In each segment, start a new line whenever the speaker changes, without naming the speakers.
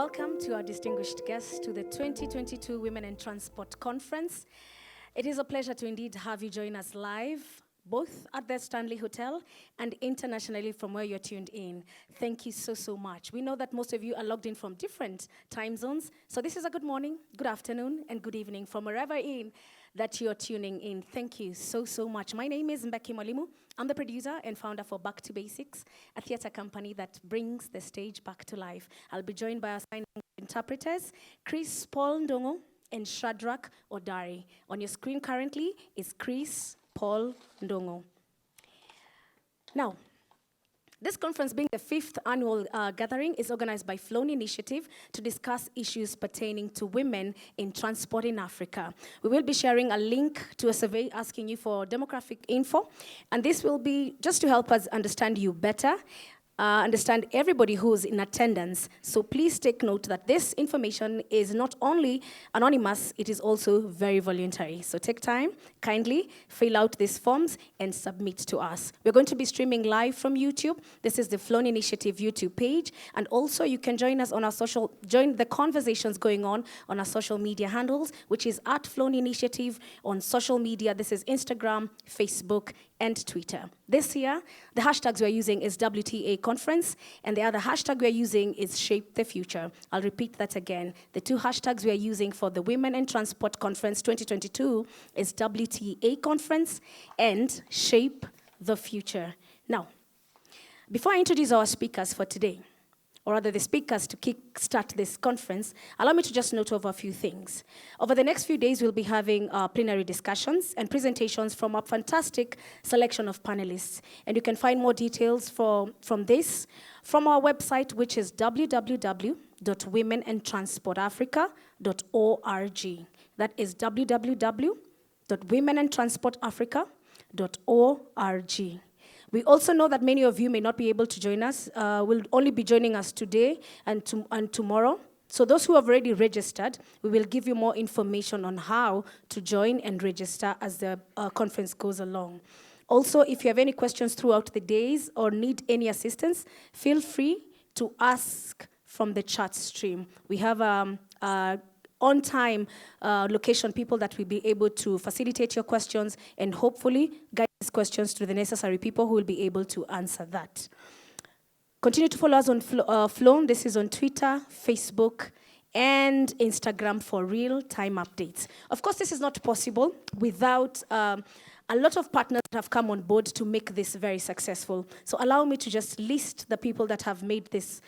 Welcome to our distinguished guests to the 2022 Women in Transport Conference. It is a pleasure to indeed have you join us live, both at the Stanley Hotel and internationally from where you're tuned in. Thank you so much. We know that most of you are logged in from different time zones, so this is a good morning, good afternoon, and good evening from wherever in that you're tuning in. Thank you so much. My name is Mbeki Mwalimu. I'm the producer and founder for Back to Basics, a theater company that brings the stage back to life. I'll be joined by our signing interpreters, Chris Paul Ndongo and Shadrach Odari. On your screen currently is Chris Paul Ndongo. Now, this conference, being the 5th annual gathering, is organized by Flone Initiative to discuss issues pertaining to women in transport in Africa. We will be sharing a link to a survey asking you for demographic info, and this will be just to help us understand you better, understand everybody who's in attendance. So please take note that this information is not only anonymous, it is also very voluntary. So take time, kindly fill out these forms and submit to us. We're going to be streaming live from YouTube. This is the Flone Initiative YouTube page. And also you can join us on our join the conversations going on our social media handles, which is at Flone Initiative on social media. This is Instagram, Facebook, and Twitter. This year, the hashtags we're using is WTA Conference, and the other hashtag we're using is Shape the Future. I'll repeat that again. The two hashtags we're using for the Women in Transport Conference 2022 is WTA Conference and Shape the Future. Now, before I introduce our speakers for today, or rather the speakers to kick-start this conference, allow me to just note over a few things. Over the next few days, we'll be having plenary discussions and presentations from a fantastic selection of panelists. And you can find more details from this from our website, which is www.womenandtransportafrica.org. That is www.womenandtransportafrica.org. We also know that many of you may not be able to join us, will only be joining us today and tomorrow. So those who have already registered, we will give you more information on how to join and register as the conference goes along. Also, if you have any questions throughout the days or need any assistance, feel free to ask from the chat stream. We have on-time location people that will be able to facilitate your questions and hopefully guide these questions to the necessary people who will be able to answer that. Continue to follow us on Flone. This is on Twitter, Facebook, and Instagram for real-time updates. Of course, this is not possible without a lot of partners that have come on board to make this very successful. So allow me to just list the people that have made this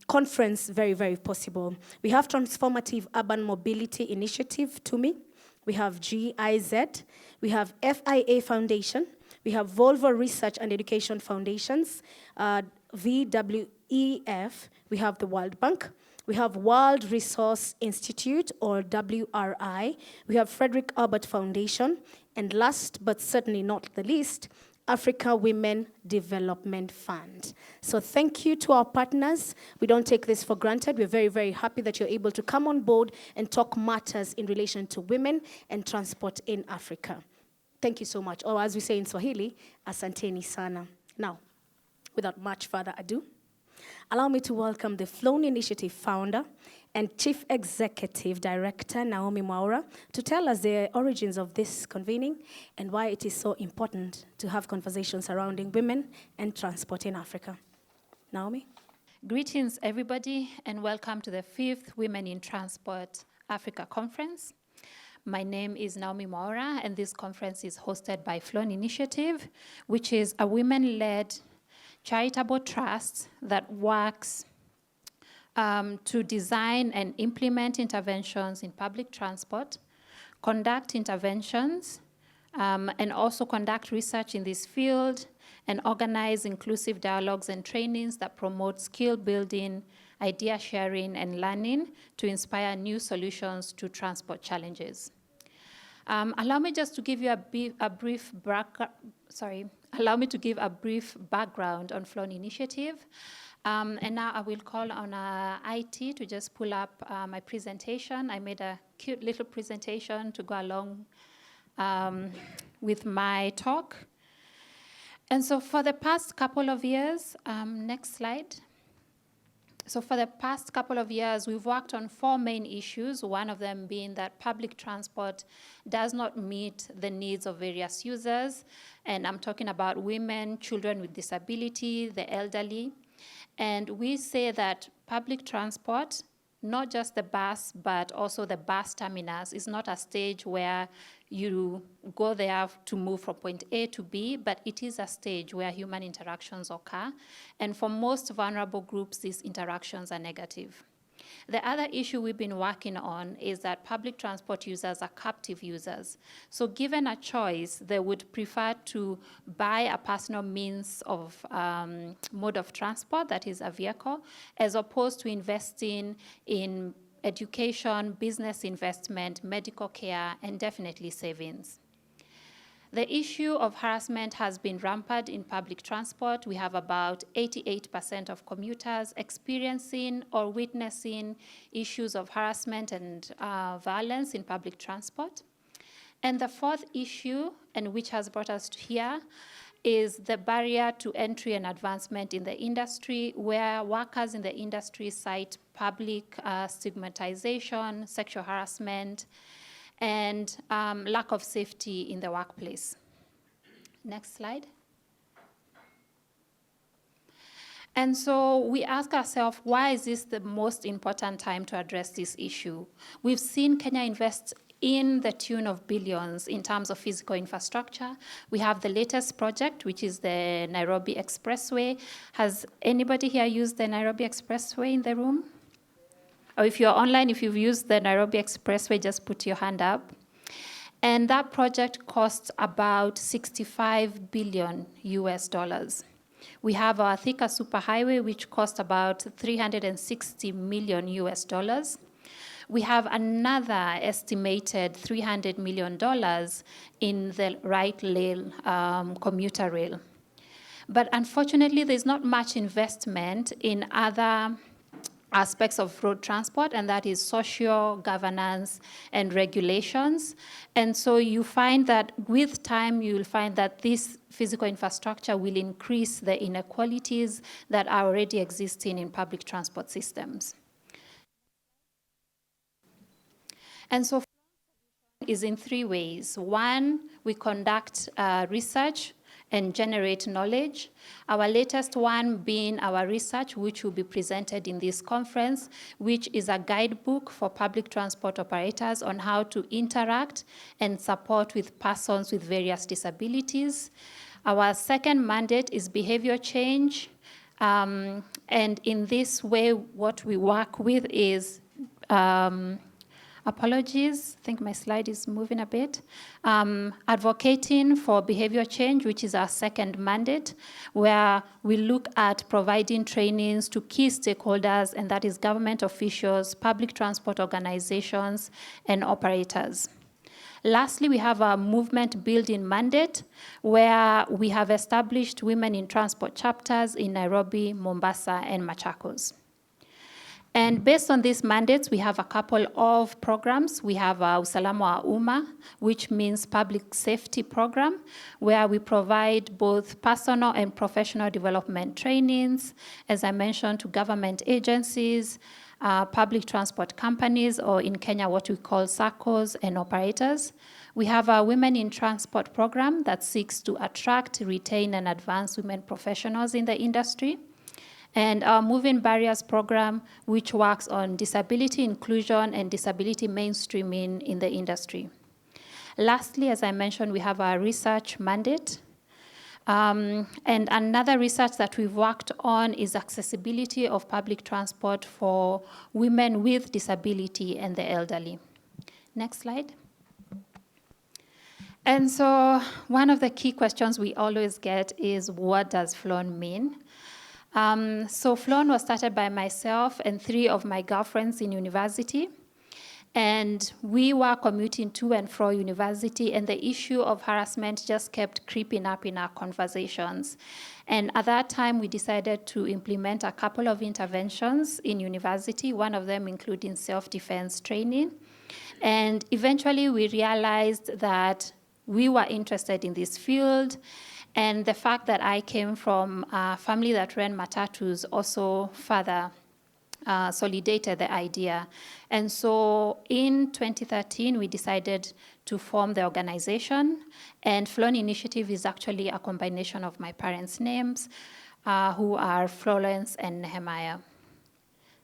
conference very possible. We have Transformative Urban Mobility Initiative, TUMI. We have GIZ. We have FIA Foundation. We have Volvo Research and Education Foundations, VWEF. We have the World Bank. We have World Resource Institute, or WRI. We have Frederick Albert Foundation. And last, but certainly not the least, Africa Women Development Fund. So thank you to our partners. We don't take this for granted. We're very happy that you're able to come on board and talk matters in relation to women and transport in Africa. Thank you so much. Or as we say in Swahili, asanteni sana. Now, without much further ado, allow me to welcome the Flone Initiative founder and Chief Executive Director, Naomi Mwaura, to tell us the origins of this convening and why it is so important to have conversations surrounding women and transport in Africa. Naomi?
Greetings, everybody, and welcome to the 5th Women in Transport Africa Conference. My name is Naomi Mwaura, and this conference is hosted by Flone Initiative, which is a women-led charitable trust that works to design and implement interventions in public transport, conduct interventions, and also conduct research in this field, and organize inclusive dialogues and trainings that promote skill building, idea sharing, and learning to inspire new solutions to transport challenges. Allow me just to give you a brief background on Flone Initiative. And now I will call on IT to just pull up my presentation. I made a cute little presentation to go along with my talk. And so for the past couple of years, next slide, So for the past couple of years, we've worked on 4 main issues, one of them being that public transport does not meet the needs of various users. And I'm talking about women, children with disability, the elderly. And we say that public transport, not just the bus, but also the bus terminus, is not a stage where you go there to move from point A to B, but it is a stage where human interactions occur. And for most vulnerable groups, these interactions are negative. The other issue we've been working on is that public transport users are captive users. So given a choice, they would prefer to buy a personal means of mode of transport, that is a vehicle, as opposed to investing in education, business investment, medical care, and definitely savings. The issue of harassment has been rampant in public transport. We have about 88% of commuters experiencing or witnessing issues of harassment and violence in public transport. And the fourth issue, and which has brought us to here, is the barrier to entry and advancement in the industry, where workers in the industry cite public stigmatization, sexual harassment, and lack of safety in the workplace. Next slide. And so we ask ourselves, why is this the most important time to address this issue? We've seen Kenya invest in the tune of billions in terms of physical infrastructure. We have the latest project, which is the Nairobi Expressway. Has anybody here used the Nairobi Expressway in the room? Or if you're online, if you've used the Nairobi Expressway, just put your hand up. And that project costs about 65 billion US dollars. We have our Thika Superhighway, which cost about 360 million US dollars. We have another estimated $300 million in the right rail, commuter rail. But unfortunately, there's not much investment in other aspects of road transport, and that is social governance and regulations. And so you find that with time, you'll find that this physical infrastructure will increase the inequalities that are already existing in public transport systems. And so is in 3 ways. One, we conduct research and generate knowledge. Our latest one being our research, which will be presented in this conference, which is a guidebook for public transport operators on how to interact and support with persons with various disabilities. Our second mandate is behavior change. And in this way, what we work with is apologies, I think my slide is moving a bit. Advocating for behavior change, which is our second mandate, where we look at providing trainings to key stakeholders, and that is government officials, public transport organizations, and operators. Lastly, we have a movement building mandate, where we have established women in transport chapters in Nairobi, Mombasa, and Machakos. And based on these mandates, we have a couple of programs. We have Usalama wa Umma, which means public safety program, where we provide both personal and professional development trainings, as I mentioned, to government agencies, public transport companies, or in Kenya, what we call SACCOs and operators. We have a Women in Transport program that seeks to attract, retain, and advance women professionals in the industry. And our Moving Barriers program, which works on disability inclusion and disability mainstreaming in the industry. Lastly, as I mentioned, we have our research mandate. And another research that we've worked on is accessibility of public transport for women with disability and the elderly. Next slide. And so one of the key questions we always get is, what does Flone mean? So Flone was started by myself and 3 of my girlfriends in university. And we were commuting to and from university, and the issue of harassment just kept creeping up in our conversations. And at that time, we decided to implement a couple of interventions in university, one of them including self-defense training. And eventually, we realized that we were interested in this field. And the fact that I came from a family that ran matatus also further solidated the idea. And so in 2013, we decided to form the organization. And Flone Initiative is actually a combination of my parents' names, who are Florence and Nehemiah.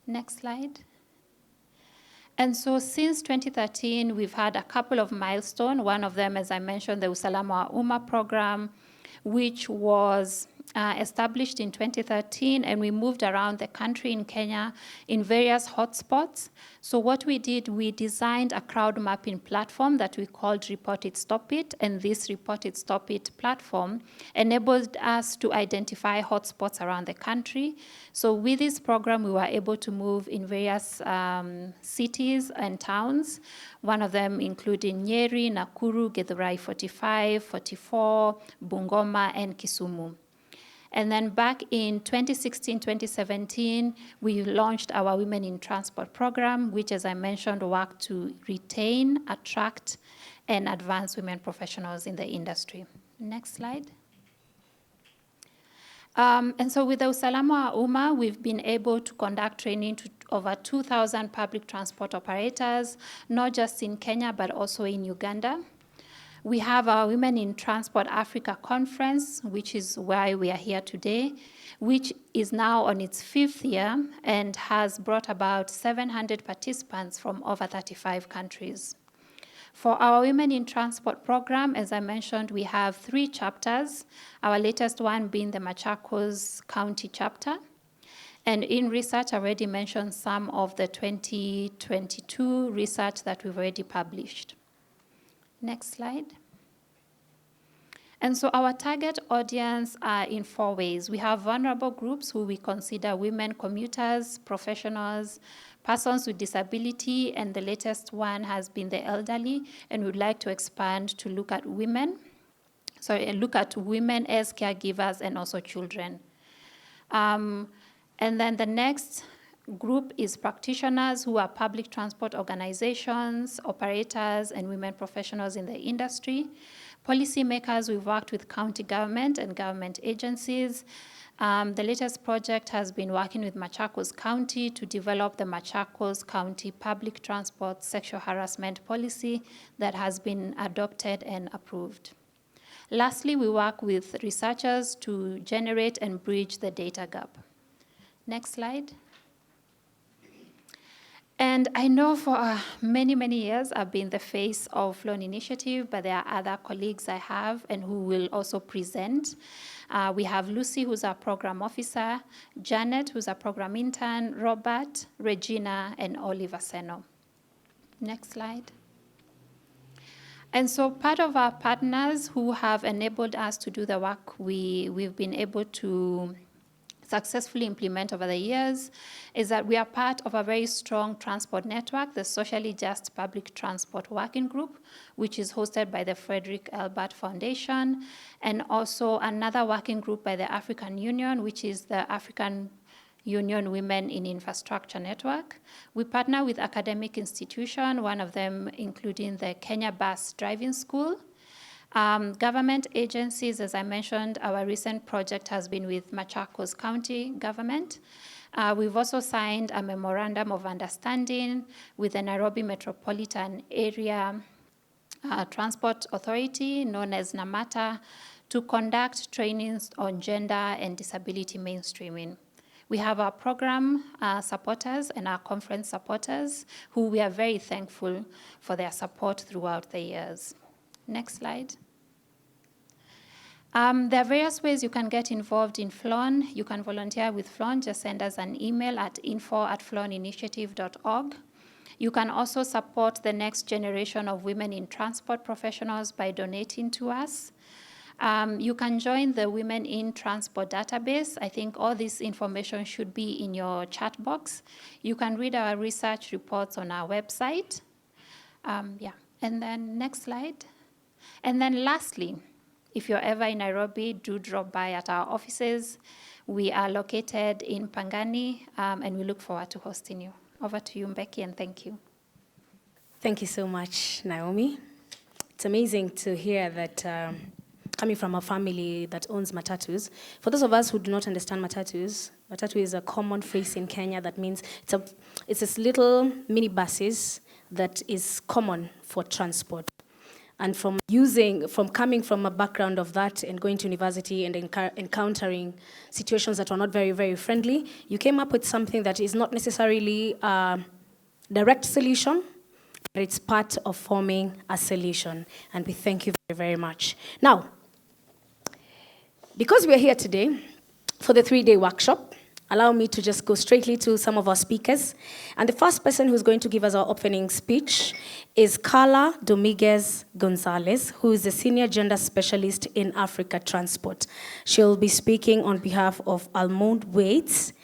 Next slide. And so since 2013, we've had a couple of milestones. One of them, as I mentioned, the Usalama wa Umma program, which was established in 2013, and we moved around the country in Kenya in various hotspots. So what we did, we designed a crowd mapping platform that we called Report It, Stop It, and this Report It, Stop It platform enabled us to identify hotspots around the country. So with this program, we were able to move in various cities and towns, one of them including Nyeri, Nakuru, Githurai 45, 44, Bungoma, and Kisumu. And then back in 2016, 2017, we launched our Women in Transport program, which, as I mentioned, worked to retain, attract, and advance women professionals in the industry. Next slide. And so with the Usalama wa Umma, we've been able to conduct training to over 2,000 public transport operators, not just in Kenya, but also in Uganda. We have our Women in Transport Africa conference, which is why we are here today, which is now on its 5th year and has brought about 700 participants from over 35 countries. For our Women in Transport program, as I mentioned, we have 3 chapters, our latest one being the Machakos County chapter. And in research, I already mentioned some of the 2022 research that we've already published. Next slide. And so our target audience are in 4 ways. We have vulnerable groups who we consider women commuters, professionals, persons with disability, and the latest one has been the elderly, and we'd like to expand to look at women as caregivers and also children. And then the next group is practitioners who are public transport organizations, operators, and women professionals in the industry. Policymakers, we've worked with county government and government agencies. The latest project has been working with Machakos County to develop the Machakos County Public Transport Sexual Harassment Policy that has been adopted and approved. Lastly, we work with researchers to generate and bridge the data gap. Next slide. And I know for many, many years I've been the face of Flone Initiative, but there are other colleagues I have and who will also present. We have Lucy, who's our program officer, Janet, who's a program intern, Robert, Regina, and Oliver Seno. Next slide. And so part of our partners who have enabled us to do the work we've been able to successfully implement over the years is that we are part of a very strong transport network, the Socially Just Public Transport Working Group, which is hosted by the Frederick Albert Foundation, and also another working group by the African Union, which is the African Union Women in Infrastructure Network. We partner with academic institutions, one of them including the Kenya Bus Driving School. Government agencies, as I mentioned, our recent project has been with Machakos County government. We've also signed a memorandum of understanding with the Nairobi Metropolitan Area Transport Authority, known as NAMATA, to conduct trainings on gender and disability mainstreaming. We have our program supporters and our conference supporters, who we are very thankful for their support throughout the years. Next slide. There are various ways you can get involved in Flone. You can volunteer with Flone. Just send us an email at info@floneinitiative.org. You can also support the next generation of women in transport professionals by donating to us. You can join the Women in Transport database. I think all this information should be in your chat box. You can read our research reports on our website. And then next slide. And then lastly, if you're ever in Nairobi, do drop by at our offices. We are located in Pangani, and we look forward to hosting you. Over to you, Mbeki, and thank you.
Thank you so much, Naomi. It's amazing to hear that coming from a family that owns matatus. For those of us who do not understand matatus, matatu is a common phrase in Kenya that means it's this little mini buses that is common for transport. And from coming from a background of that and going to university and encountering situations that were not very, very friendly, you came up with something that is not necessarily a direct solution, but it's part of forming a solution. And we thank you very, very much. Now, because we're here today for the 3-day workshop, allow me to just go straightly to some of our speakers. And the first person who's going to give us our opening speech is Carla Dominguez Gonzalez, who is the Senior Gender Specialist in Africa Transport. She'll be speaking on behalf of Almond Waits,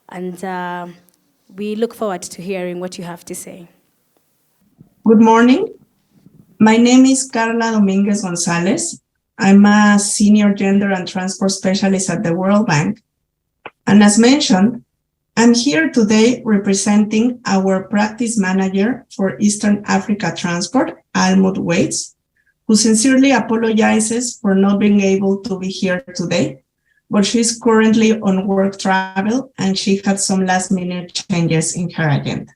and we look forward to hearing what you have to say.
Good morning. My name is Carla Dominguez Gonzalez. I'm a Senior Gender and Transport Specialist at the World Bank. And as mentioned, I'm here today representing our practice manager for Eastern Africa Transport, Almond Waits, who sincerely apologizes for not being able to be here today, but she's currently on work travel and she had some last-minute changes in her agenda.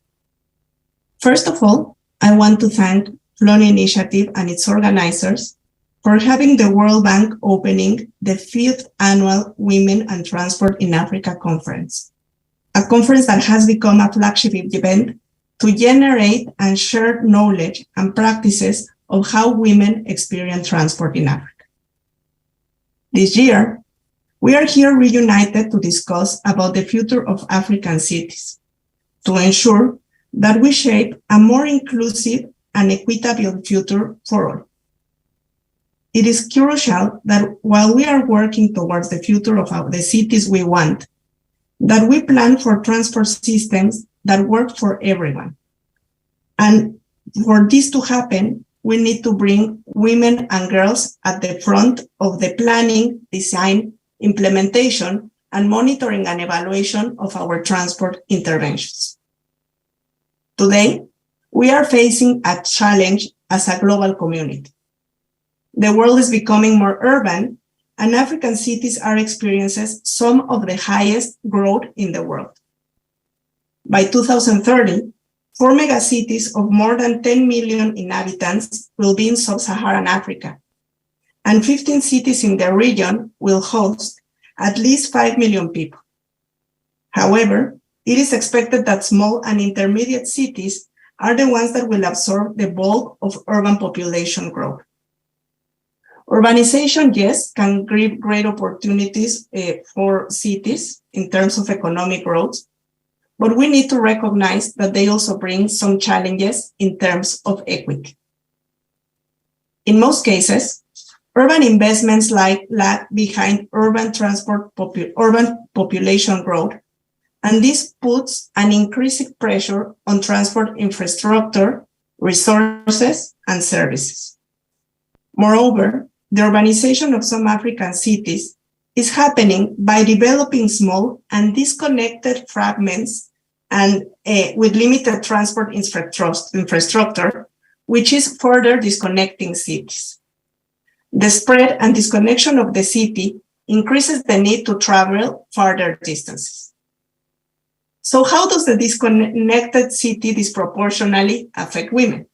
First of all, I want to thank Flone Initiative and its organizers for having the World Bank opening the 5th annual Women and Transport in Africa conference, a conference that has become a flagship event to generate and share knowledge and practices of how women experience transport in Africa. This year, we are here reunited to discuss about the future of African cities, to ensure that we shape a more inclusive and equitable future for all. It is crucial that while we are working towards the future of the cities we want, that we plan for transport systems that work for everyone. And for this to happen, we need to bring women and girls at the front of the planning, design, implementation, and monitoring and evaluation of our transport interventions. Today, we are facing a challenge as a global community. The world is becoming more urban, and African cities are experiencing some of the highest growth in the world. By 2030, 4 megacities of more than 10 million inhabitants will be in sub-Saharan Africa, and 15 cities in the region will host at least 5 million people. However, it is expected that small and intermediate cities are the ones that will absorb the bulk of urban population growth. Urbanization, yes, can give great opportunities for cities in terms of economic growth, but we need to recognize that they also bring some challenges in terms of equity. In most cases, urban investments lag behind urban population growth, and this puts an increasing pressure on transport infrastructure, resources, and services. Moreover, the urbanization of some African cities is happening by developing small and disconnected fragments and with limited transport infrastructure, which is further disconnecting cities. The spread and disconnection of the city increases the need to travel farther distances. So how does the disconnected city disproportionately affect women?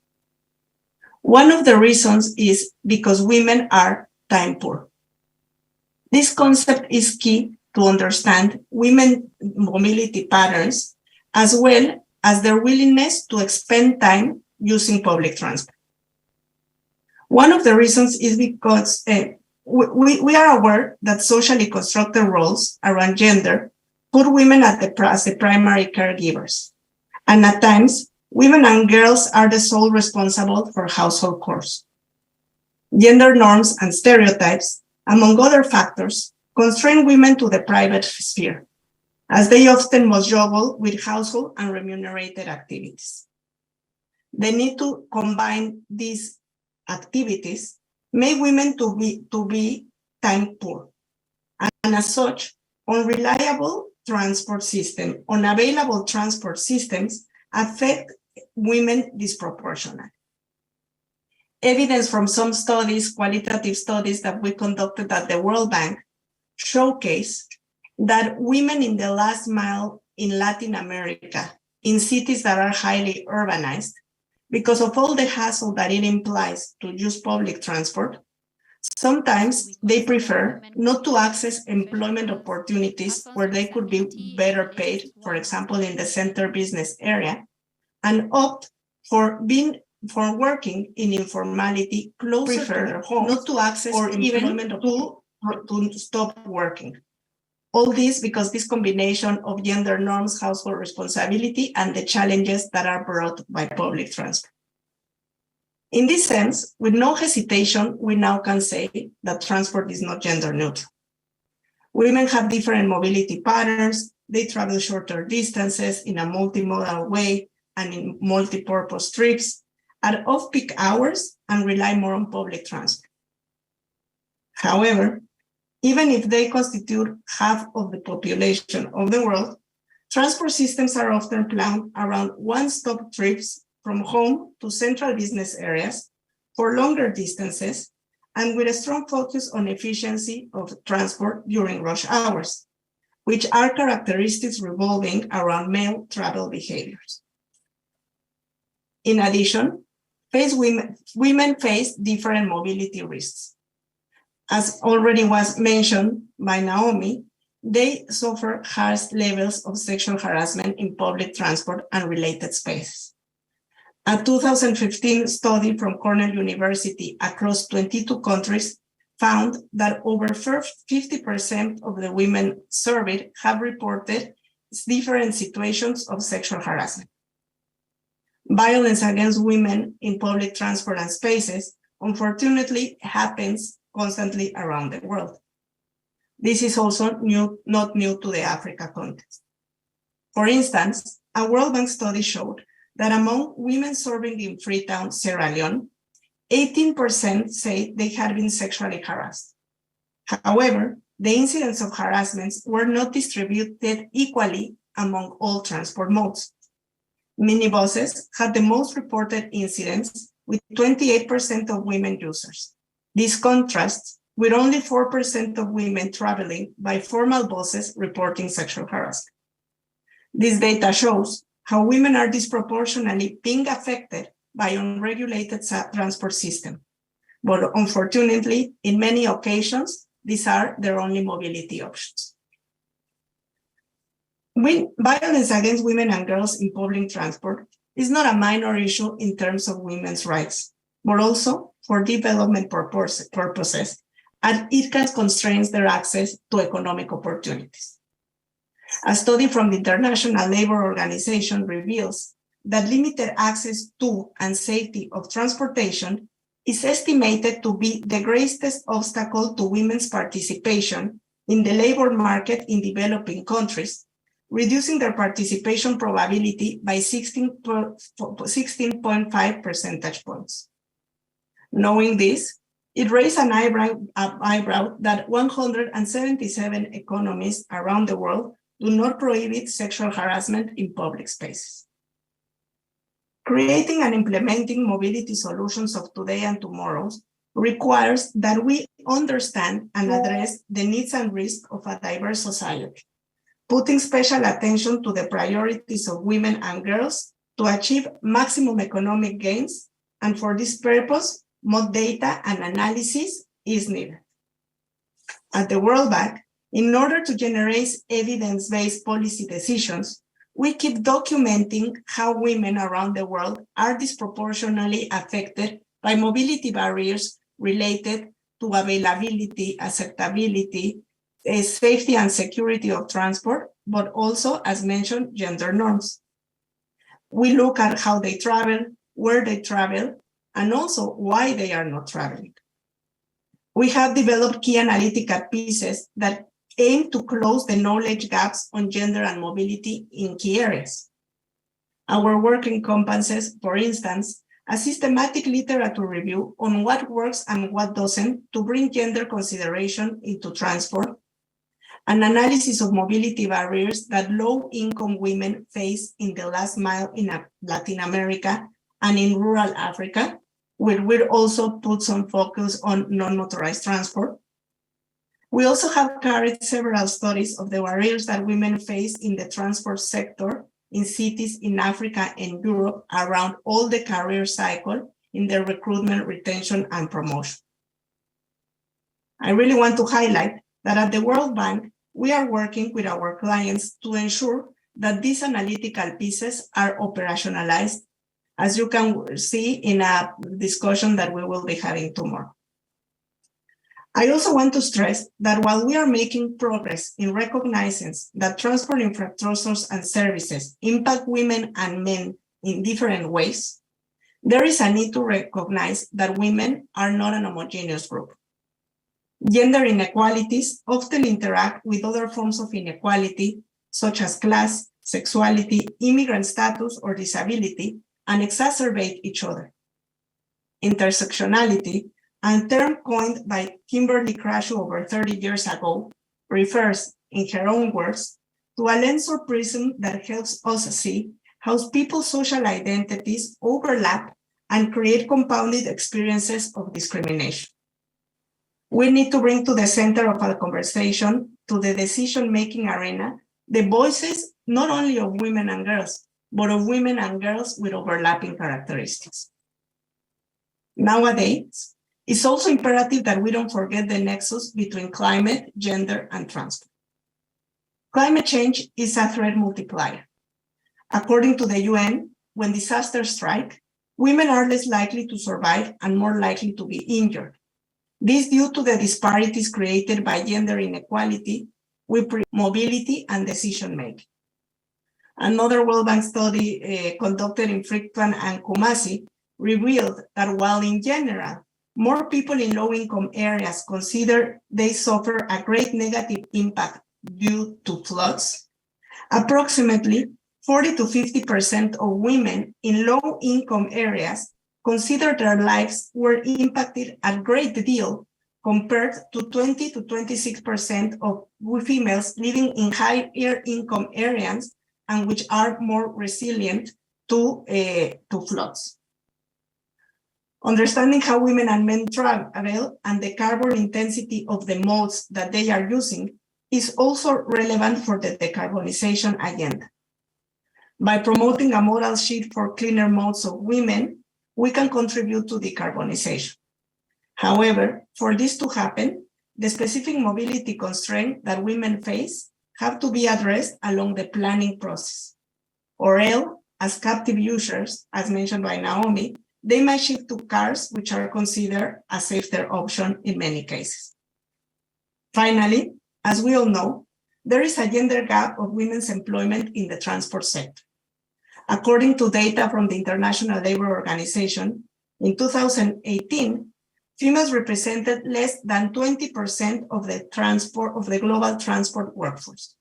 One of the reasons is because women are time poor. This concept is key to understand women's mobility patterns as well as their willingness to spend time using public transport. One of the reasons is because we are aware that socially constructed roles around gender put women as the primary caregivers. And at times, women and girls are the sole responsible for household chores. Gender norms and stereotypes, among other factors, constrain women to the private sphere, as they often must juggle with household and remunerated activities. The need to combine these activities make women to be time poor, and as such, unavailable transport systems affect women disproportionately. Evidence from some studies, qualitative studies that we conducted at the World Bank, showcase that women in the last mile in Latin America, in cities that are highly urbanized, because of all the hassle that it implies to use public transport, sometimes they prefer not to access employment opportunities where they could be better paid, for example, in the center business area, and opt for working in informality closer to their home, not to access or even to stop working. All this because this combination of gender norms, household responsibility, and the challenges that are brought by public transport. In this sense, with no hesitation, we now can say that transport is not gender neutral. Women have different mobility patterns, they travel shorter distances in a multimodal way and in multi-purpose trips at off-peak hours and rely more on public transport. However, even if they constitute half of the population of the world, transport systems are often planned around one-stop trips from home to central business areas for longer distances and with a strong focus on efficiency of transport during rush hours, which are characteristics revolving around male travel behaviors. In addition, women face different mobility risks. As already was mentioned by Naomi, they suffer harsh levels of sexual harassment in public transport and related spaces. A 2015 study from Cornell University across 22 countries found that over 50% of the women surveyed have reported different situations of sexual harassment. Violence against women in public transport and spaces, unfortunately, happens constantly around the world. This is also not new to the Africa context. For instance, a World Bank study showed that among women surveyed in Freetown, Sierra Leone, 18% say they had been sexually harassed. However, the incidence of harassments were not distributed equally among all transport modes. Minibuses had the most reported incidents with 28% of women users. This contrasts with only 4% of women traveling by formal buses reporting sexual harassment. This data shows how women are disproportionately being affected by unregulated transport system. But unfortunately, in many occasions, these are their only mobility options. Violence against women and girls in public transport is not a minor issue in terms of women's rights, but also for development purposes, and it can constrain their access to economic opportunities. A study from the International Labour Organization reveals that limited access to and safety of transportation is estimated to be the greatest obstacle to women's participation in the labor market in developing countries, reducing their participation probability by 16.5 percentage points. Knowing this, it raised an eyebrow that 177 economies around the world do not prohibit sexual harassment in public spaces. Creating and implementing mobility solutions of today and tomorrow requires that we understand and address the needs and risks of a diverse society, putting special attention to the priorities of women and girls to achieve maximum economic gains, and for this purpose, more data and analysis is needed. At the World Bank, in order to generate evidence-based policy decisions, we keep documenting how women around the world are disproportionately affected by mobility barriers related to availability, acceptability, safety and security of transport, but also, as mentioned, gender norms. We look at how they travel, where they travel, and also why they are not traveling. We have developed key analytical pieces that aim to close the knowledge gaps on gender and mobility in key areas. Our work encompasses, for instance, a systematic literature review on what works and what doesn't to bring gender consideration into transport, an analysis of mobility barriers that low-income women face in the last mile in Latin America and in rural Africa, where we also put some focus on non-motorized transport. We also have carried several studies of the barriers that women face in the transport sector in cities in Africa and Europe around all the career cycle in their recruitment, retention, and promotion. I really want to highlight that at the World Bank, we are working with our clients to ensure that these analytical pieces are operationalized, as you can see in a discussion that we will be having tomorrow. I also want to stress that while we are making progress in recognizing that transport infrastructures and services impact women and men in different ways, there is a need to recognize that women are not an homogeneous group. Gender inequalities often interact with other forms of inequality, such as class, sexuality, immigrant status, or disability, and exacerbate each other. Intersectionality, a term coined by Kimberly Crenshaw over 30 years ago, refers, in her own words, to a lens or prism that helps us see how people's social identities overlap and create compounded experiences of discrimination. We need to bring to the center of our conversation, to the decision-making arena, the voices not only of women and girls, but of women and girls with overlapping characteristics. Nowadays, it's also imperative that we don't forget the nexus between climate, gender, and transport. Climate change is a threat multiplier. According to the UN, when disasters strike, women are less likely to survive and more likely to be injured. This due to the disparities created by gender inequality with mobility and decision-making. Another World Bank study conducted in Flone and Kumasi revealed that while in general, more people in low-income areas consider they suffer a great negative impact due to floods, approximately 40 to 50% of women in low-income areas consider their lives were impacted a great deal compared to 20 to 26% of females living in higher income areas and which are more resilient to floods. Understanding how women and men travel and the carbon intensity of the modes that they are using is also relevant for the decarbonization agenda. By promoting a modal shift for cleaner modes of women, we can contribute to decarbonization. However, for this to happen, the specific mobility constraints that women face have to be addressed along the planning process. Or else, as captive users, as mentioned by Naomi, they might shift to cars, which are considered a safer option in many cases. Finally, as we all know, there is a gender gap of women's employment in the transport sector. According to data from the International Labour Organization, in 2018, females represented less than 20% of the global transport workforce.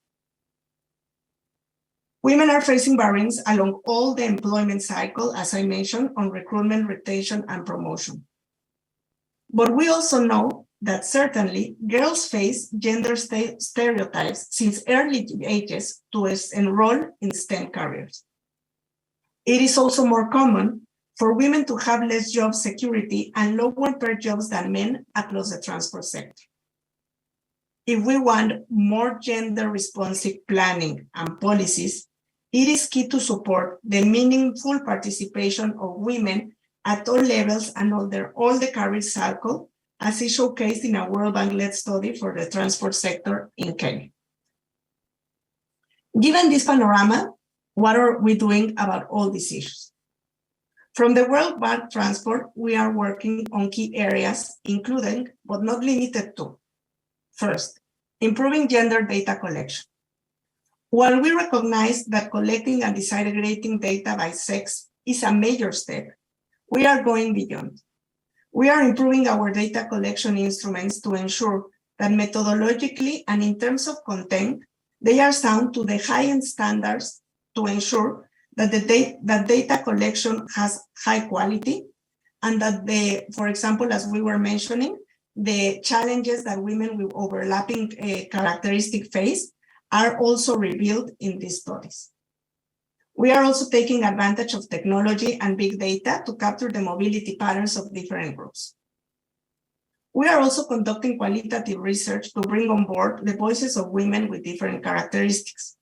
Women are facing barriers along all the employment cycle, as I mentioned, on recruitment, retention, and promotion. But we also know that certainly girls face gender stereotypes since early ages to enroll in STEM careers. It is also more common for women to have less job security and lower paid jobs than men across the transport sector. If we want more gender-responsive planning and policies, it is key to support the meaningful participation of women at all levels and all the career cycle, as is showcased in a World Bank-led study for the transport sector in Kenya. Given this panorama, what are we doing about all these issues? From the World Bank Transport, we are working on key areas, including, but not limited to, first, improving gender data collection. While we recognize that collecting and disaggregating data by sex is a major step, we are going beyond. We are improving our data collection instruments to ensure that methodologically and in terms of content, they are sound to the high-end standards to ensure that data collection has high quality and that for example, as we were mentioning, the challenges that women with overlapping characteristic face are also revealed in these studies. We are also taking advantage of technology and big data to capture the mobility patterns of different groups. We are also conducting qualitative research to bring on board the voices of women with different characteristics.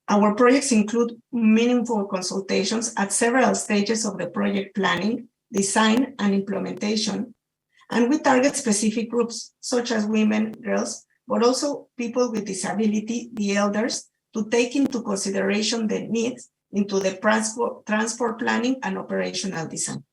Our projects include meaningful consultations at several stages of the project planning, design, and implementation, and we target specific groups such as women, girls, but also people with disability, the elders, to take into consideration the needs into the transport planning and operational design.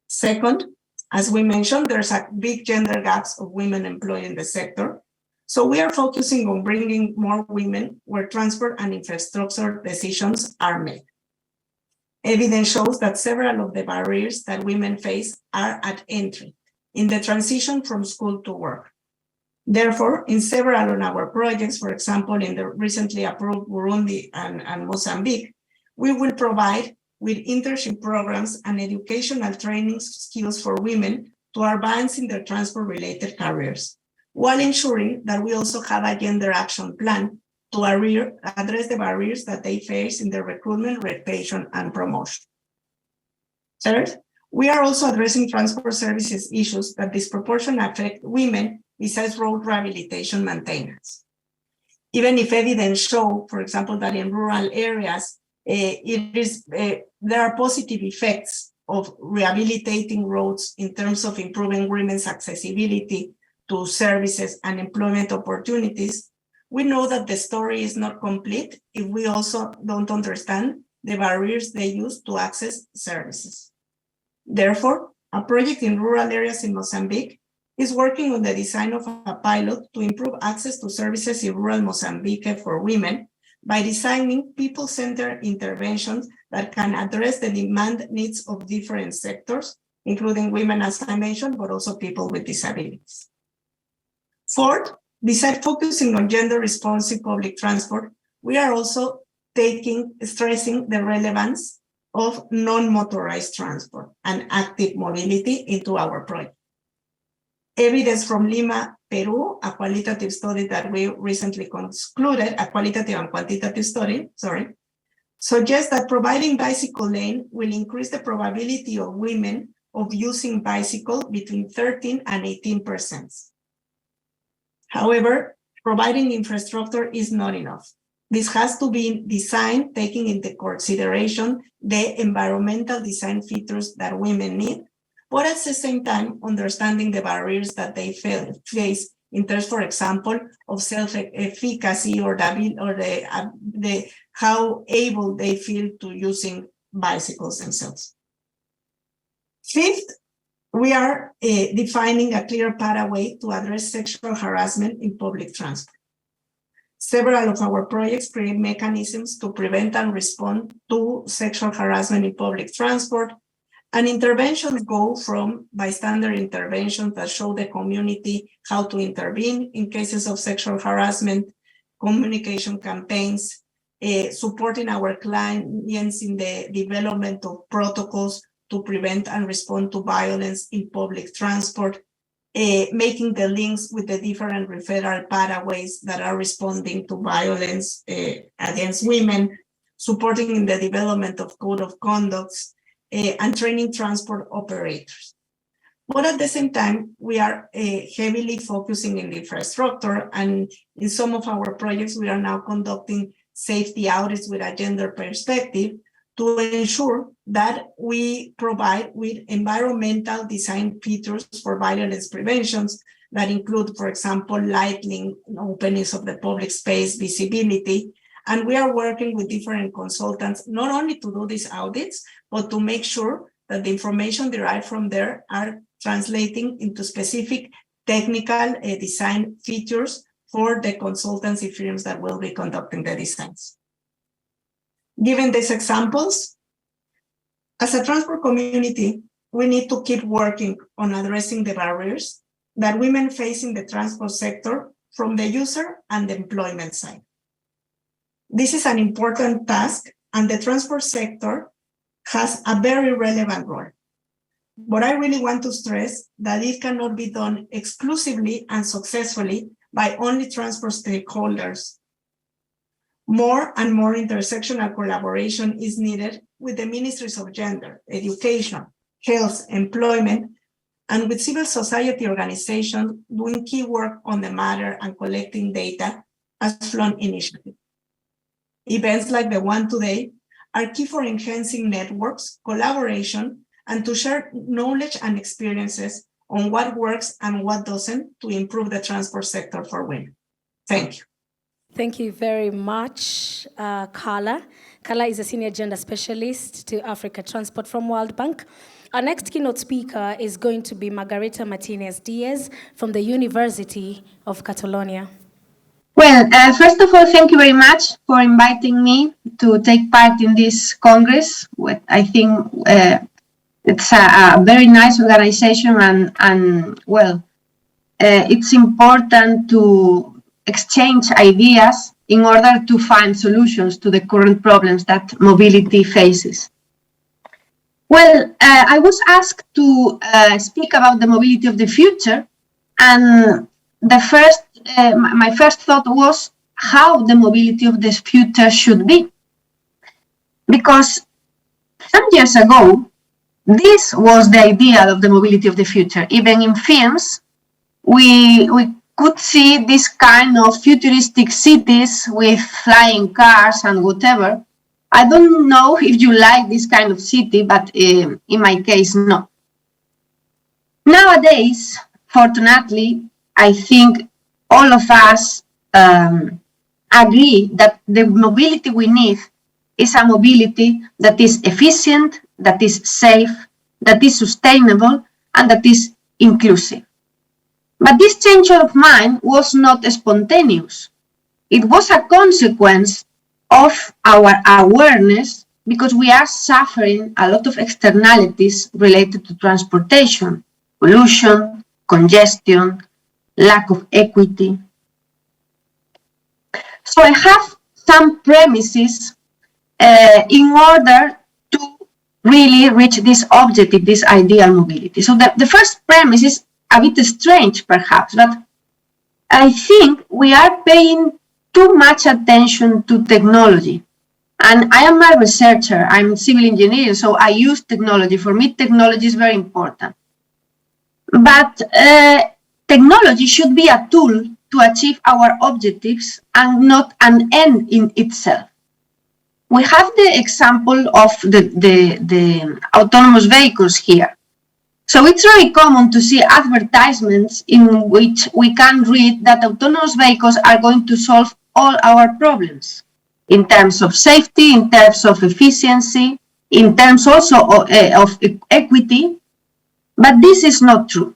Second, as we mentioned, there's a big gender gaps of women employed in the sector. So we are focusing on bringing more women where transport and infrastructure decisions are made. Evidence shows that several of the barriers that women face are at entry, in the transition from school to work. Therefore, in several of our projects, for example, in the recently approved Burundi and Mozambique, we will provide with internship programs and educational training skills for women to advance in their transport-related careers, while ensuring that we also have a gender action plan to address the barriers that they face in their recruitment, retention, and promotion. Third, we are also addressing transport services issues that disproportionately affect women besides road rehabilitation maintenance. Even if evidence show, for example, that in rural areas, there are positive effects of rehabilitating roads in terms of improving women's accessibility to services and employment opportunities, we know that the story is not complete if we also don't understand the barriers they use to access services. Therefore, a project in rural areas in Mozambique is working on the design of a pilot to improve access to services in rural Mozambique for women by designing people-centered interventions that can address the demand needs of different sectors, including women, as I mentioned, but also people with disabilities. Fourth, besides focusing on gender-responsive public transport, we are also stressing the relevance of non-motorized transport and active mobility into our project. Evidence from Lima, Peru, a qualitative study that we recently concluded, a qualitative and quantitative study, suggests that providing bicycle lane will increase the probability of women of using bicycle between 13 and 18%. However, providing infrastructure is not enough. This has to be designed taking into consideration the environmental design features that women need, but at the same time, understanding the barriers that they face in terms, for example, of self-efficacy or how able they feel to using bicycles themselves. Fifth, we are defining a clear pathway to address sexual harassment in public transport. Several of our projects create mechanisms to prevent and respond to sexual harassment in public transport, and interventions go from bystander interventions that show the community how to intervene in cases of sexual harassment, communication campaigns, supporting our clients in the development of protocols to prevent and respond to violence in public transport, making the links with the different referral pathways that are responding to violence against women, supporting in the development of code of conducts, and training transport operators. But at the same time, we are heavily focusing in the infrastructure, and in some of our projects, we are now conducting safety audits with a gender perspective to ensure that we provide with environmental design features for violence preventions that include, for example, lighting, openness of the public space, visibility. And we are working with different consultants, not only to do these audits, but to make sure that the information derived from there are translating into specific technical design features for the consultancy firms that will be conducting the designs. Given these examples, as a transport community, we need to keep working on addressing the barriers that women face in the transport sector from the user and the employment side. This is an important task, and the transport sector has a very relevant role. But I really want to stress that it cannot be done exclusively and successfully by only transport stakeholders. More and more intersectional collaboration is needed with the ministries of gender, education, health, employment, and with civil society organizations doing key work on the matter and collecting data as Flone initiative. Events like the one today are key for enhancing networks, collaboration, and to share knowledge and experiences on what works and what doesn't to improve the transport sector for women. Thank you.
Thank you very much, Carla. Carla is a senior gender specialist to Africa Transport from World Bank. Our next keynote speaker is going to be Margarita Martinez-Diaz from the University of Catalonia.
Well, first of all, thank you very much for inviting me to take part in this Congress. I think it's a very nice organization and it's important to exchange ideas in order to find solutions to the current problems that mobility faces. Well, I was asked to speak about the mobility of the future, and my first thought was how the mobility of the future should be. Because some years ago, this was the ideal of the mobility of the future. Even in films, we could see this kind of futuristic cities with flying cars and whatever. I don't know if you like this kind of city, but in my case, no. Nowadays, fortunately, I think all of us agree that the mobility we need is a mobility that is efficient, that is safe, that is sustainable, and that is inclusive. But this change of mind was not spontaneous. It was a consequence of our awareness because we are suffering a lot of externalities related to transportation, pollution, congestion, lack of equity. So I have some premises in order to really reach this objective, this ideal mobility. So the first premise is a bit strange, perhaps, but I think we are paying too much attention to technology. And I am a researcher, I'm a civil engineer, so I use technology. For me, technology is very important. But technology should be a tool to achieve our objectives and not an end in itself. We have the example of the autonomous vehicles here. So it's very common to see advertisements in which we can read that autonomous vehicles are going to solve all our problems in terms of safety, in terms of efficiency, in terms also of equity. But this is not true.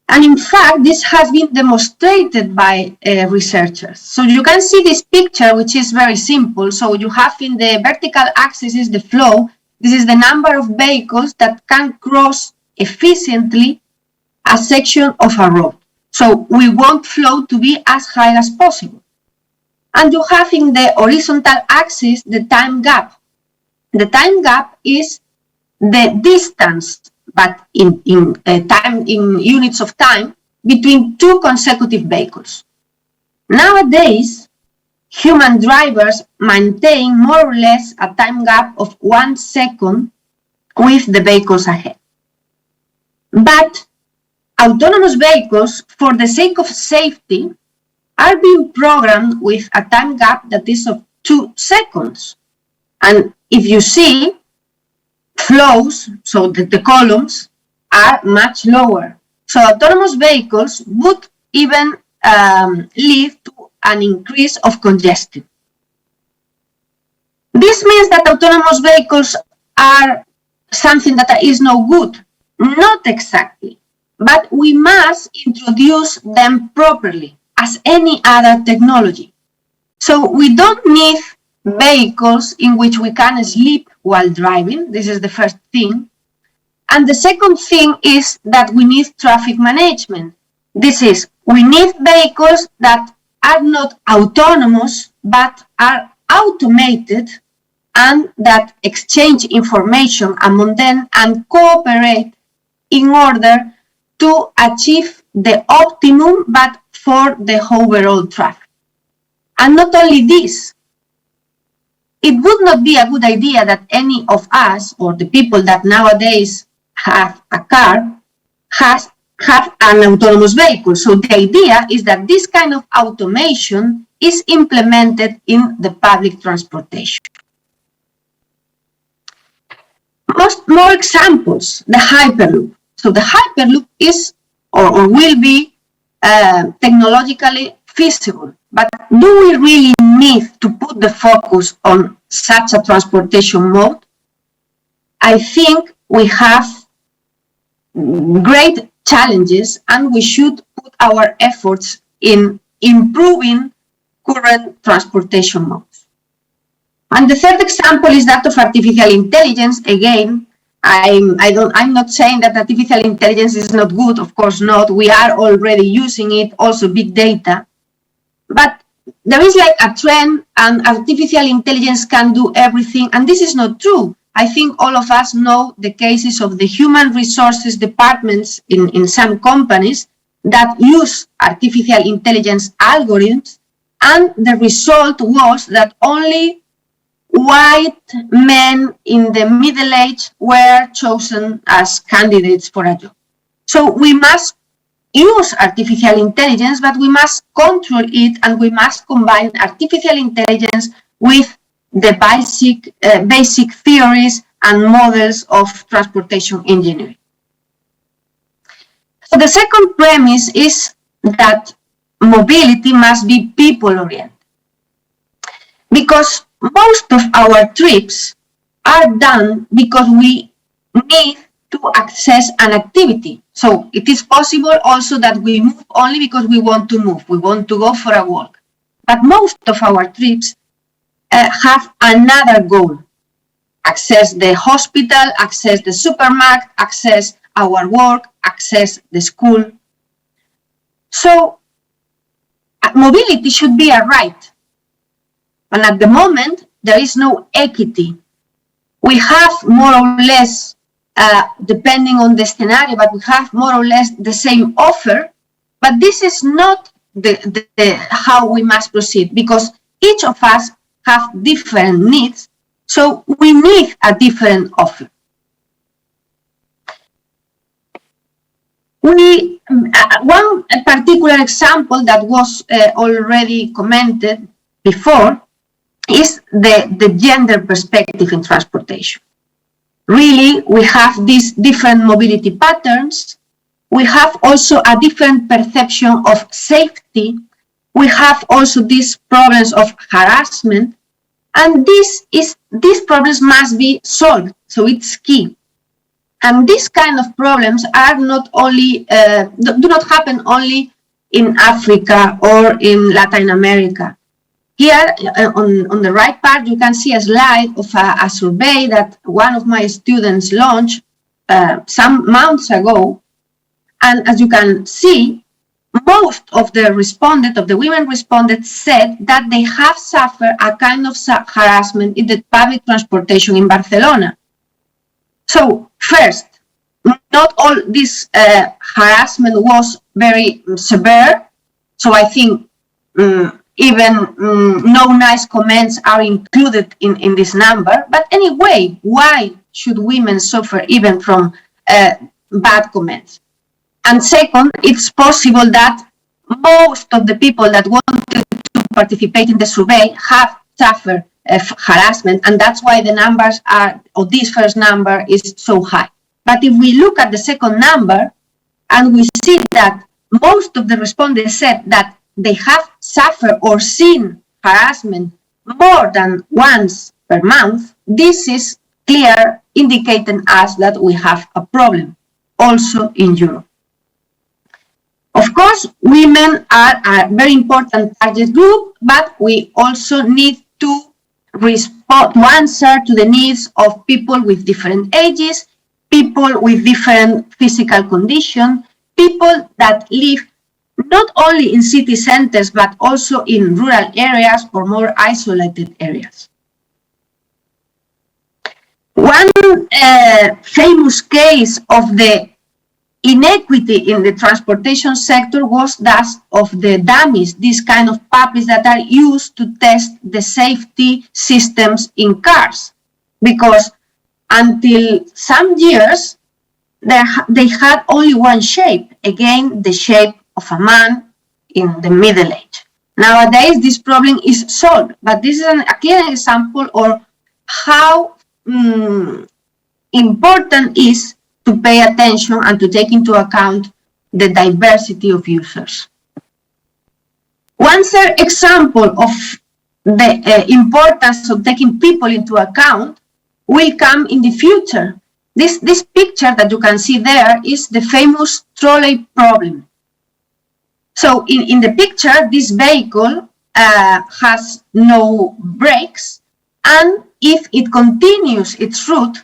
And in fact, this has been demonstrated by researchers. So you can see this picture, which is very simple. So you have in the vertical axis is the flow. This is the number of vehicles that can cross efficiently a section of a road. So we want flow to be as high as possible. And you have in the horizontal axis the time gap. The time gap is the distance, but in units of time, between two consecutive vehicles. Nowadays, human drivers maintain more or less a time gap of 1 second with the vehicles ahead. But autonomous vehicles, for the sake of safety, are being programmed with a time gap that is of 2 seconds. And if you see, flows, so the columns, are much lower. So autonomous vehicles would even lead to an increase of congestion. This means that autonomous vehicles are something that is no good. Not exactly, but we must introduce them properly as any other technology. So we don't need vehicles in which we can sleep while driving. This is the first thing. And the second thing is that we need traffic management. This is, we need vehicles that are not autonomous, but are automated and that exchange information among them and cooperate in order to achieve the optimum, but for the overall traffic. And not only this, it would not be a good idea that any of us or the people that nowadays have a car have an autonomous vehicle. So the idea is that this kind of automation is implemented in the public transportation. More examples, the Hyperloop. So the Hyperloop is or will be technologically feasible, but do we really need to put the focus on such a transportation mode? I think we have great challenges and we should put our efforts in improving current transportation modes. And the third example is that of artificial intelligence. Again, I'm not saying that artificial intelligence is not good, of course not. We are already using it, also big data. But there is like a trend and artificial intelligence can do everything, and this is not true. I think all of us know the cases of the human resources departments in some companies that use artificial intelligence algorithms, and the result was that only white men in the middle age were chosen as candidates for a job. So we must use artificial intelligence, but we must control it, and we must combine artificial intelligence with the basic theories and models of transportation engineering. So the second premise is that mobility must be people-oriented, because most of our trips are done because we need to access an activity. So it is possible also that we move only because we want to move, we want to go for a walk. But most of our trips have another goal: access the hospital, access the supermarket, access our work, access the school. So mobility should be a right. And at the moment, there is no equity. We have more or less, depending on the scenario, but we have more or less the same offer. But this is not how we must proceed, because each of us have different needs. So we need a different offer. One particular example that was already commented before is the gender perspective in transportation. Really, we have these different mobility patterns. We have also a different perception of safety. We have also these problems of harassment, and these problems must be solved. So it's key. And these kind of problems are not only do not happen only in Africa or in Latin America. Here on the right part, you can see a slide of a survey that one of my students launched some months ago. And as you can see, most of the women responded said that they have suffered a kind of harassment in the public transportation in Barcelona. So first, not all this harassment was very severe. So I think even no nice comments are included in this number. But anyway, why should women suffer even from bad comments? And second, it's possible that most of the people that wanted to participate in the survey have suffered harassment, and that's why the numbers are, or this first number is so high. But if we look at the second number, and we see that most of the respondents said that they have suffered or seen harassment more than once per month, this is clear, indicating us that we have a problem also in Europe. Of course, women are a very important target group, but we also need to answer to the needs of people with different ages, people with different physical conditions, people that live not only in city centers, but also in rural areas or more isolated areas. One famous case of the inequity in the transportation sector was that of the dummies, these kind of puppies that are used to test the safety systems in cars. Because until some years, they had only one shape, again, the shape of a man in the middle age. Nowadays, this problem is solved, but this is a clear example of how important is to pay attention and to take into account the diversity of users. One third example of the importance of taking people into account will come in the future. This picture that you can see there is the famous trolley problem. So in the picture, this vehicle has no brakes, and if it continues its route,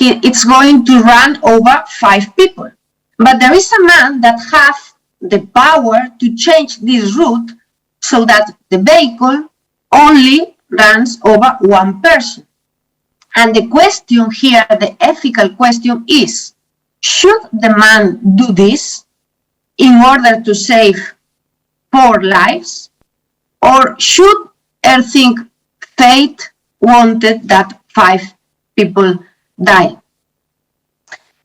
it's going to run over 5 people. But there is a man that has the power to change this route so that the vehicle only runs over 1 person. And the question here, the ethical question is, should the man do this in order to save 4 lives? Or should Earth think fate wanted that 5 people die?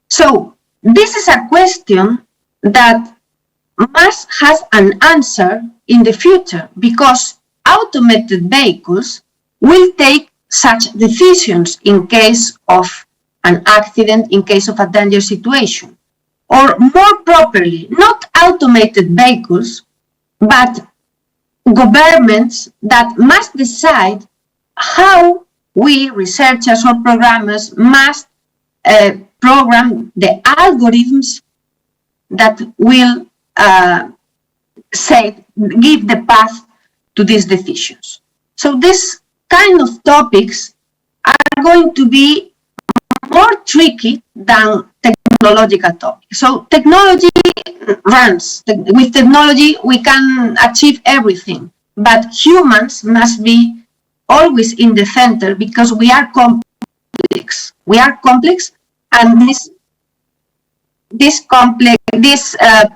So this is a question that must have an answer in the future, because automated vehicles will take such decisions in case of an accident, in case of a dangerous situation. Or more properly, not automated vehicles, but governments that must decide how we researchers or programmers must program the algorithms that will give the path to these decisions. So this kind of topics are going to be more tricky than technological topics. So technology runs. With technology, we can achieve everything, but humans must be always in the center, because we are complex. We are complex, and these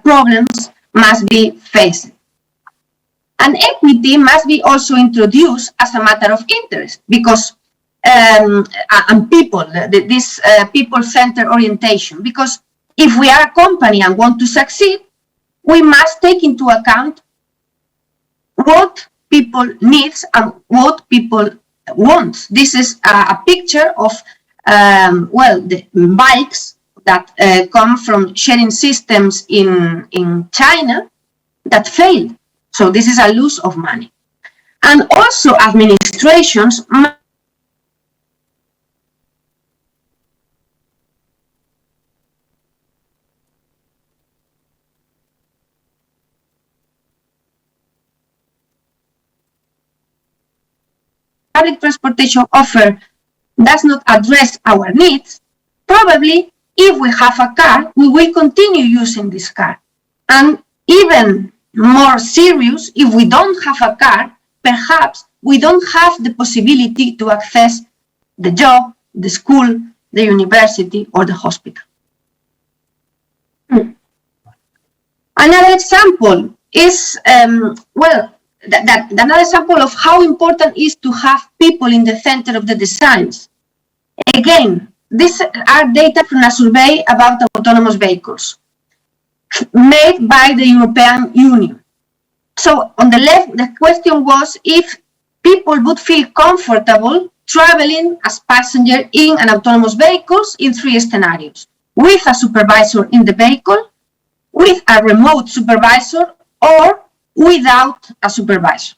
problems must be faced. And equity must be also introduced as a matter of interest, because and people, this people-centered orientation. Because if we are a company and want to succeed, we must take into account what people need and what people want. This is a picture of the bikes that come from sharing systems in China that failed. So this is a loss of money. And also administrations public transportation offer does not address our needs, probably if we have a car, we will continue using this car. And even more serious, if we don't have a car, perhaps we don't have the possibility to access the job, the school, the university, or the hospital. Another example is, another example of how important it is to have people in the center of the designs. Again, these are data from a survey about autonomous vehicles made by the European Union. So on the left, the question was if people would feel comfortable traveling as passengers in an autonomous vehicle in 3 scenarios: with a supervisor in the vehicle, with a remote supervisor, or without a supervisor.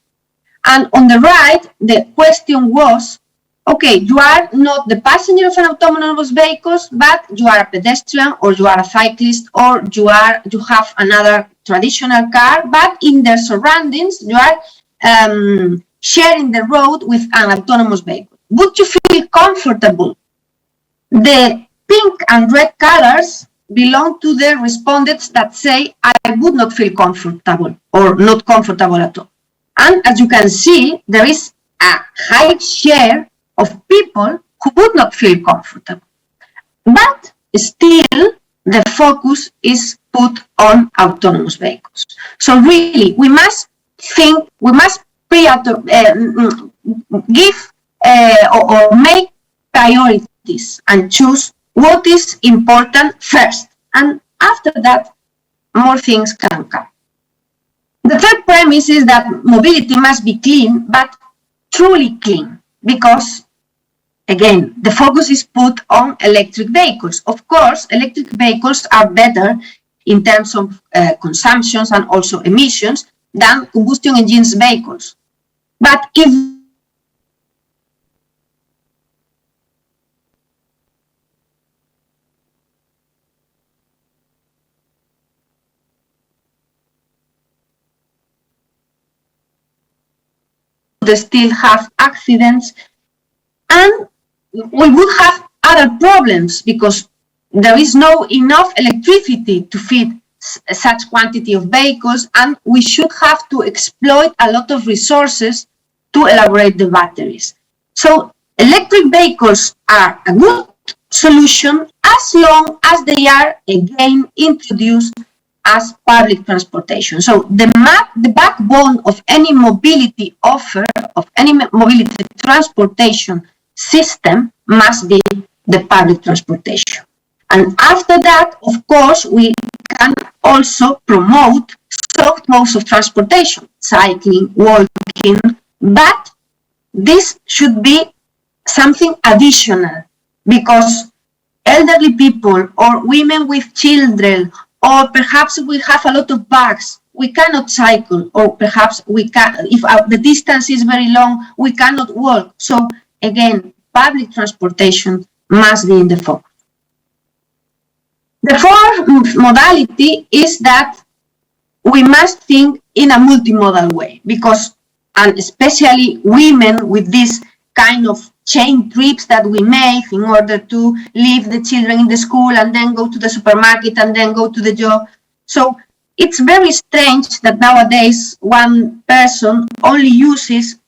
And on the right, the question was, okay, you are not the passenger of an autonomous vehicle, but you are a pedestrian, or you are a cyclist, or you have another traditional car, but in their surroundings, you are sharing the road with an autonomous vehicle. Would you feel comfortable? The pink and red colors belong to the respondents that say, I would not feel comfortable or not comfortable at all. And as you can see, there is a high share of people who would not feel comfortable. But still, the focus is put on autonomous vehicles. So really, we must think, we must give or make priorities and choose what is important first. And after that, more things can come. The third premise is that mobility must be clean, but truly clean, because again, the focus is put on electric vehicles. Of course, electric vehicles are better in terms of consumptions and also emissions than combustion engines vehicles. But if they still have accidents, and we would have other problems because there is no enough electricity to feed such quantity of vehicles, and we should have to exploit a lot of resources to elaborate the batteries. So electric vehicles are a good solution as long as they are again introduced as public transportation. So the backbone of any mobility offer, of any mobility transportation system must be the public transportation. And after that, of course, we can also promote soft modes of transportation, cycling, walking, but this should be something additional, because elderly people or women with children, or perhaps we have a lot of bags, we cannot cycle, or perhaps we can, if the distance is very long, we cannot walk. So again, public transportation must be in the focus. The fourth modality is that we must think in a multimodal way, because, and especially women with this kind of chain trips that we make in order to leave the children in the school and then go to the supermarket and then go to the job. So it's very strange that nowadays one person only uses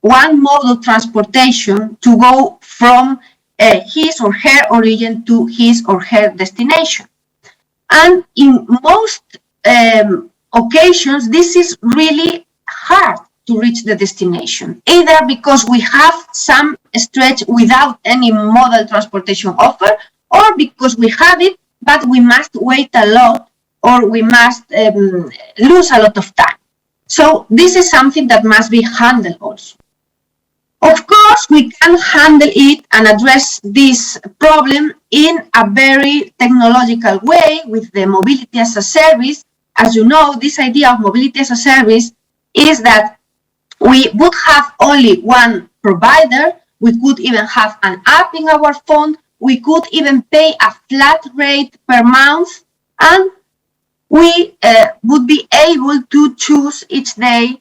one mode of transportation to go from his or her origin to his or her destination. And in most occasions, this is really hard to reach the destination, either because we have some stretch without any modal transportation offer, or because we have it, but we must wait a lot, or we must lose a lot of time. So this is something that must be handled also. Of course, we can handle it and address this problem in a very technological way with the mobility as a service. As you know, this idea of mobility as a service is that we would have only one provider. We could even have an app in our phone. We could even pay a flat rate per month, and we would be able to choose each day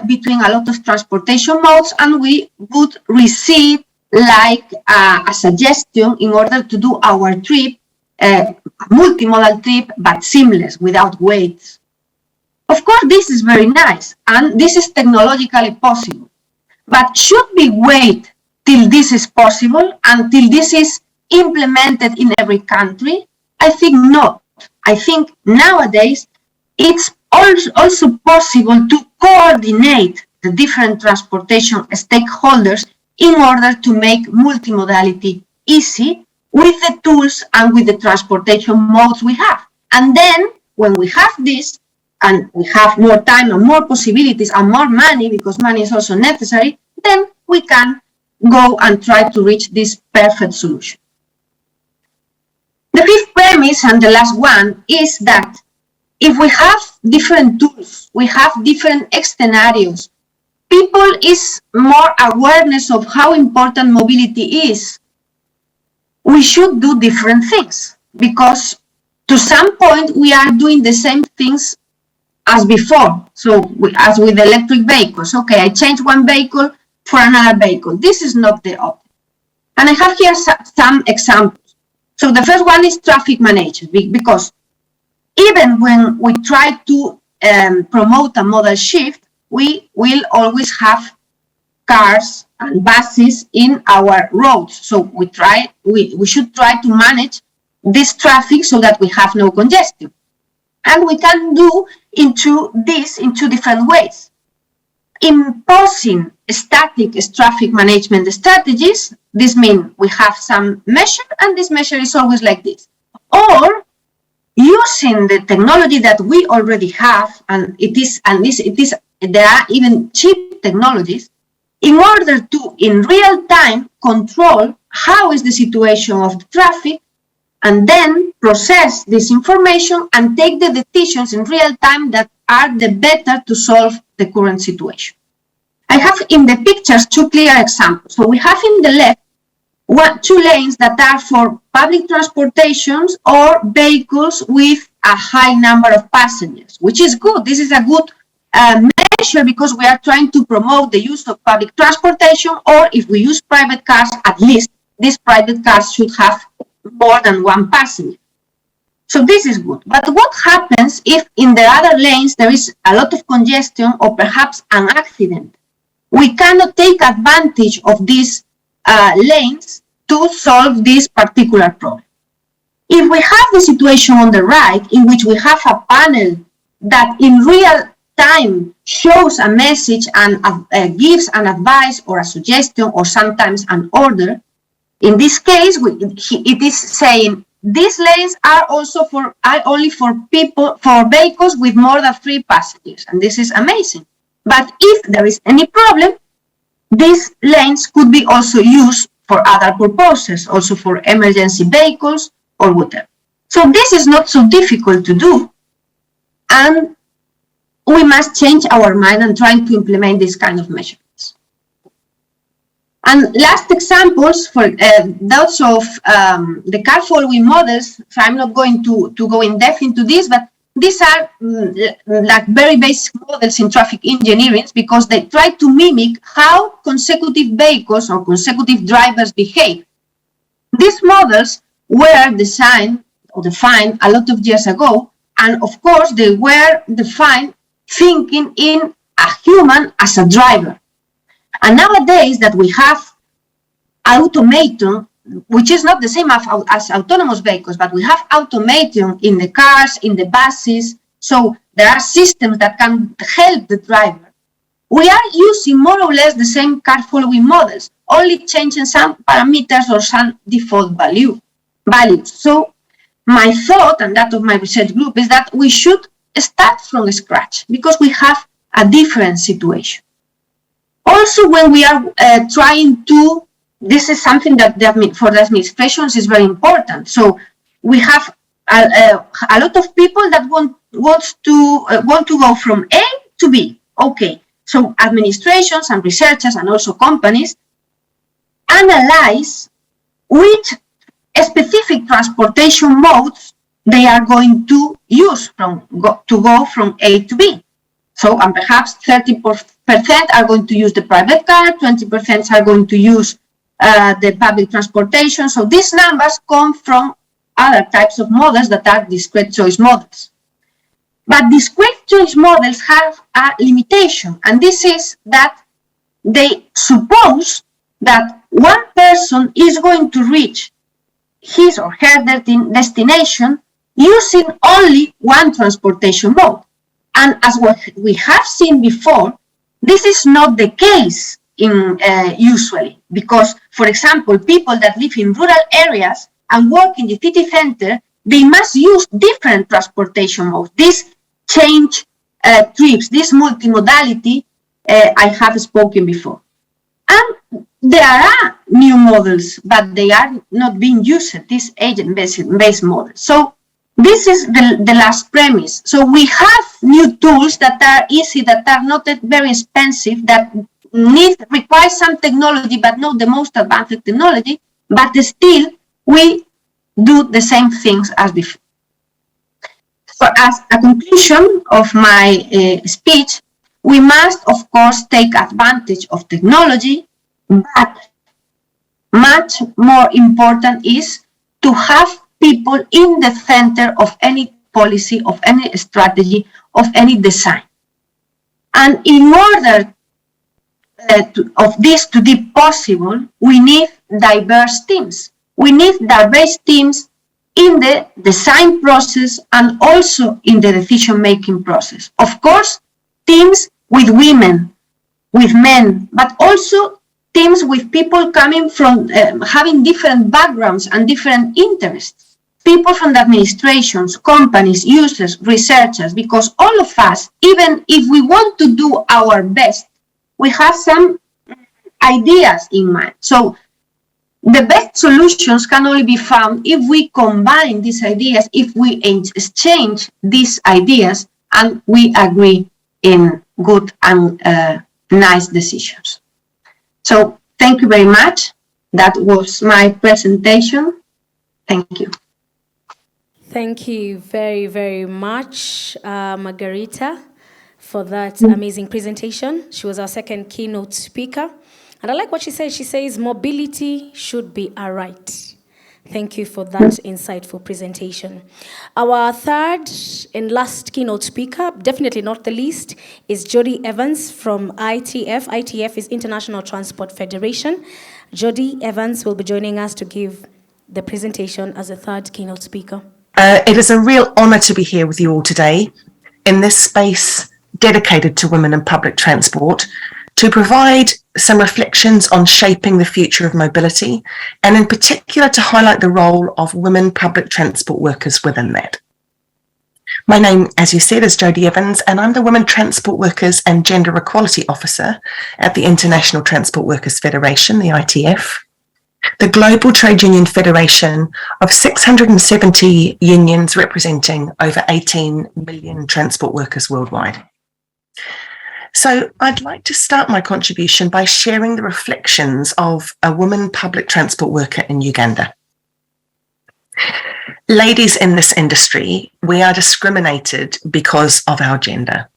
between a lot of transportation modes, and we would receive like a suggestion in order to do our trip, a multimodal trip, but seamless, without waits. Of course, this is very nice, and this is technologically possible. But should we wait till this is possible, until this is implemented in every country? I think not. I think nowadays it's also possible to coordinate the different transportation stakeholders in order to make multimodality easy with the tools and with the transportation modes we have. And then when we have this, and we have more time and more possibilities and more money, because money is also necessary, then we can go and try to reach this perfect solution. The fifth premise, and the last one, is that if we have different tools, we have different scenarios, people is more awareness of how important mobility is, we should do different things, because to some point we are doing the same things as before. So as with electric vehicles, okay, I change one vehicle for another vehicle. This is not the option. And I have here some examples. So the first one is traffic management, because even when we try to promote a modal shift, we will always have cars and buses in our roads. So we should try to manage this traffic so that we have no congestion. And we can do this in two different ways. Imposing static traffic management strategies, this means we have some measure, and this measure is always like this. Or using the technology that we already have, and there are even cheap technologies, in order to, in real time, control how is the situation of the traffic, and then process this information and take the decisions in real time that are the better to solve the current situation. I have in the pictures two clear examples. So we have in the left two lanes that are for public transportations or vehicles with a high number of passengers, which is good. This is a good measure because we are trying to promote the use of public transportation, or if we use private cars, at least these private cars should have more than one passenger. So this is good. But what happens if in the other lanes there is a lot of congestion or perhaps an accident? We cannot take advantage of these lanes to solve this particular problem. If we have the situation on the right in which we have a panel that in real time shows a message and gives an advice or a suggestion or sometimes an order, in this case, it is saying these lanes are only for vehicles with more than 3 passengers, and this is amazing. But if there is any problem, these lanes could be also used for other purposes, also for emergency vehicles or whatever. So this is not so difficult to do, and we must change our mind and try to implement this kind of measurements. And last examples for those of the car following models. So I'm not going to go in depth into this, but these are like very basic models in traffic engineering because they try to mimic how consecutive vehicles or consecutive drivers behave. These models were designed or defined a lot of years ago, and of course they were defined thinking in a human as a driver. And nowadays that we have automation, which is not the same as autonomous vehicles, but we have automation in the cars, in the buses, so there are systems that can help the driver. We are using more or less the same car following models, only changing some parameters or some default values. So my thought and that of my research group is that we should start from scratch because we have a different situation. Also, when we are trying to, this is something that for the administrations is very important. So we have a lot of people that want to go from A to B. Okay, so administrations and researchers and also companies analyze which specific transportation modes they are going to use to go from A to B. So, and perhaps 30% are going to use the private car, 20% are going to use the public transportation. So these numbers come from other types of models that are discrete choice models. But discrete choice models have a limitation, and this is that they suppose that one person is going to reach his or her destination using only one transportation mode. And as what we have seen before, this is not the case usually, because, for example, people that live in rural areas and work in the city center, they must use different transportation modes. This change trips, this multimodality I have spoken before. And there are new models, but they are not being used, this agent-based model. So this is the last premise. So we have new tools that are easy, that are not very expensive, that require some technology, but not the most advanced technology, but still we do the same things as before. So as a conclusion of my speech, we must, of course, take advantage of technology, but much more important is to have people in the center of any policy, of any strategy, of any design. And in order of this to be possible, we need diverse teams. We need diverse teams in the design process and also in the decision-making process. Of course, teams with women, with men, but also teams with people coming from having different backgrounds and different interests. People from the administrations, companies, users, researchers, because all of us, even if we want to do our best, we have some ideas in mind. So the best solutions can only be found if we combine these ideas, if we exchange these ideas, and we agree in good and nice decisions. So thank you very much. That was my presentation. Thank you.
Thank you very, very much, Margarita, for that amazing presentation. She was our second keynote speaker. And I like what she says. She says mobility should be a right. Thank you for that insightful presentation. Our third and last keynote speaker, definitely not the least, is Jody Evans from ITF. ITF is International Transport Federation. Jody Evans will be joining us to give the presentation as a third keynote speaker.
It is a real honour to be here with you all today in this space dedicated to women in public transport to provide some reflections on shaping the future of mobility, and in particular to highlight the role of women public transport workers within that. My name, as you said, is Jody Evans, and I'm the Women Transport Workers and Gender Equality Officer at the International Transport Workers Federation, the ITF, the global trade union federation of 670 unions representing over 18 million transport workers worldwide. So I'd like to start my contribution by sharing the reflections of a woman public transport worker in Uganda. Ladies in this industry, we are discriminated because of our gender.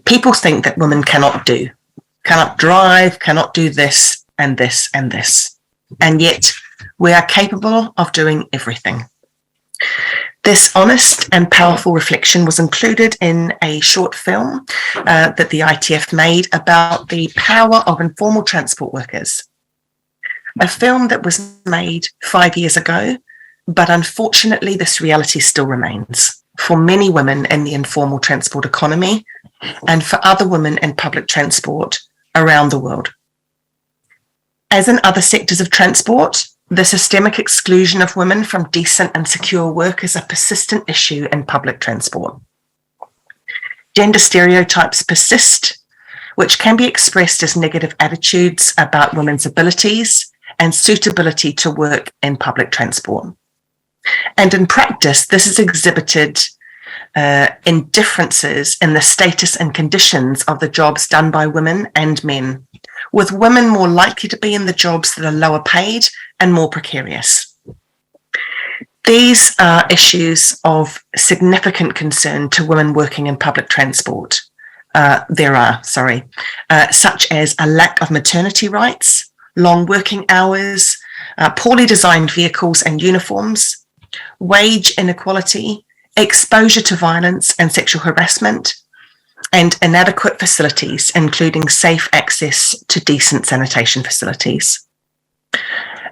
People think that women cannot drive, cannot do this and this and this. And yet we are capable of doing everything. This honest and powerful reflection was included in a short film that the ITF made about the power of informal transport workers. A film that was made 5 years ago, but unfortunately this reality still remains for many women in the informal transport economy and for other women in public transport around the world. As in other sectors of transport, the systemic exclusion of women from decent and secure work is a persistent issue in public transport. Gender stereotypes persist, which can be expressed as negative attitudes about women's abilities and suitability to work in public transport. And in practice, this is exhibited in differences in the status and conditions of the jobs done by women and men, with women more likely to be in the jobs that are lower paid and more precarious. These are issues of significant concern to women working in public transport. Such as a lack of maternity rights, long working hours, poorly designed vehicles and uniforms, wage inequality, exposure to violence and sexual harassment, and inadequate facilities, including safe access to decent sanitation facilities.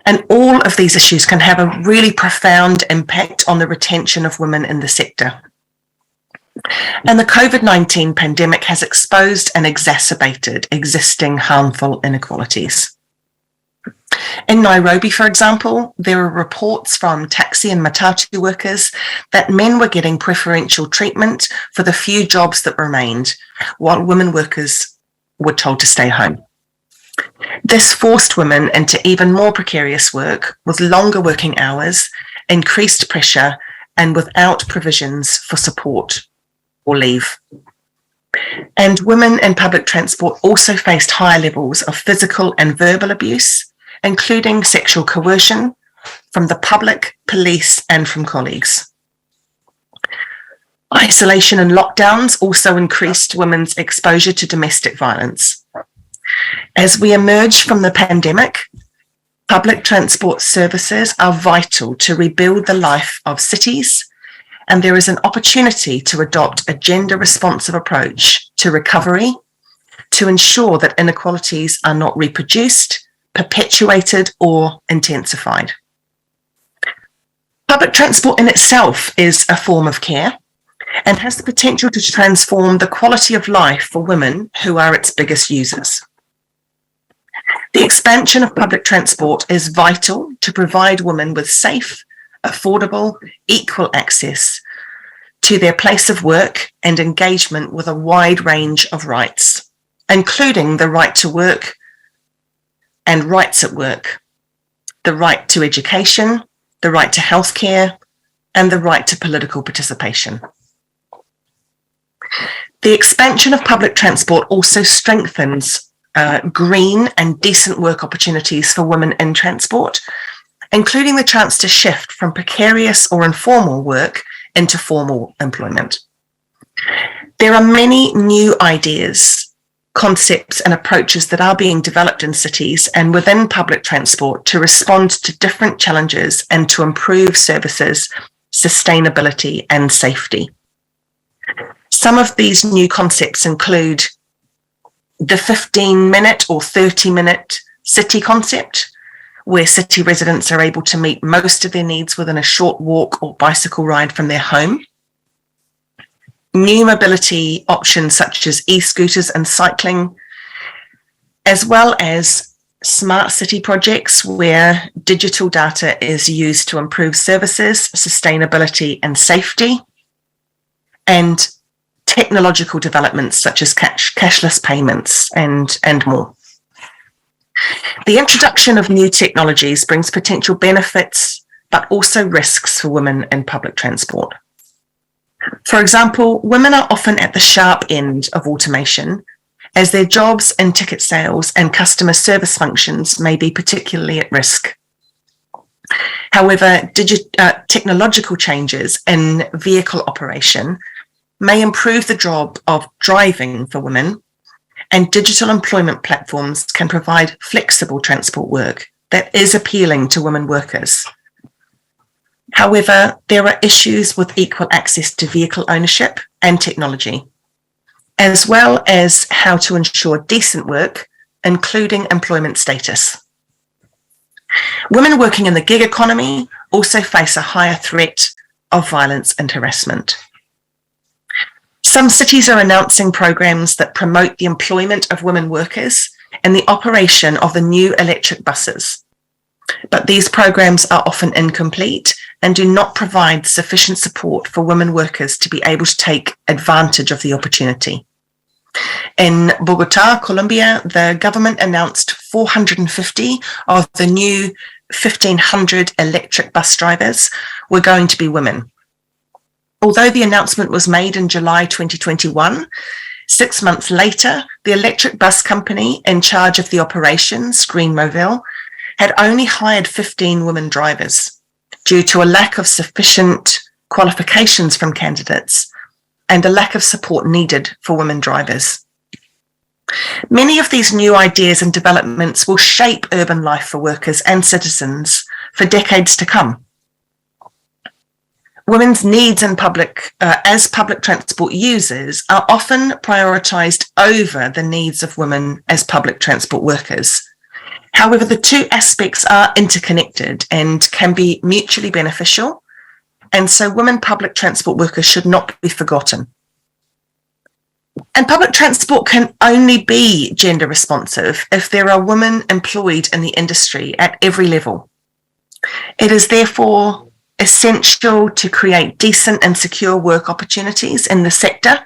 And all of these issues can have a really profound impact on the retention of women in the sector. And the COVID-19 pandemic has exposed and exacerbated existing harmful inequalities. In Nairobi, for example, there are reports from taxi and matatu workers that men were getting preferential treatment for the few jobs that remained, while women workers were told to stay home. This forced women into even more precarious work with longer working hours, increased pressure, and without provisions for support or leave. And women in public transport also faced higher levels of physical and verbal abuse, including sexual coercion from the public, police, and from colleagues. Isolation and lockdowns also increased women's exposure to domestic violence. As we emerge from the pandemic, public transport services are vital to rebuild the life of cities, and there is an opportunity to adopt a gender-responsive approach to recovery to ensure that inequalities are not reproduced, perpetuated, or intensified. Public transport in itself is a form of care and has the potential to transform the quality of life for women who are its biggest users. The expansion of public transport is vital to provide women with safe, affordable, equal access to their place of work and engagement with a wide range of rights, including the right to work and rights at work, the right to education, the right to healthcare, and the right to political participation. The expansion of public transport also strengthens green and decent work opportunities for women in transport, including the chance to shift from precarious or informal work into formal employment. There are many new ideas, concepts, and approaches that are being developed in cities and within public transport to respond to different challenges and to improve services, sustainability, and safety. Some of these new concepts include the 15-minute or 30-minute city concept, where city residents are able to meet most of their needs within a short walk or bicycle ride from their home. New mobility options such as e-scooters and cycling, as well as smart city projects where digital data is used to improve services, sustainability, and safety, and technological developments such as cashless payments and more. The introduction of new technologies brings potential benefits, but also risks for women in public transport. For example, women are often at the sharp end of automation, as their jobs in ticket sales and customer service functions may be particularly at risk. However, technological changes in vehicle operation may improve the job of driving for women, and digital employment platforms can provide flexible transport work that is appealing to women workers. However, there are issues with equal access to vehicle ownership and technology, as well as how to ensure decent work, including employment status. Women working in the gig economy also face a higher threat of violence and harassment. Some cities are announcing programs that promote the employment of women workers and the operation of the new electric buses. But these programs are often incomplete and do not provide sufficient support for women workers to be able to take advantage of the opportunity. In Bogota, Colombia, the government announced 450 of the new 1,500 electric bus drivers were going to be women. Although the announcement was made in July 2021, 6 months later, the electric bus company in charge of the operations, Green Mobile, had only hired 15 women drivers due to a lack of sufficient qualifications from candidates and a lack of support needed for women drivers. Many of these new ideas and developments will shape urban life for workers and citizens for decades to come. Women's needs in as public transport users are often prioritised over the needs of women as public transport workers. However, the two aspects are interconnected and can be mutually beneficial, and so women public transport workers should not be forgotten. And public transport can only be gender responsive if there are women employed in the industry at every level. It is therefore essential to create decent and secure work opportunities in the sector,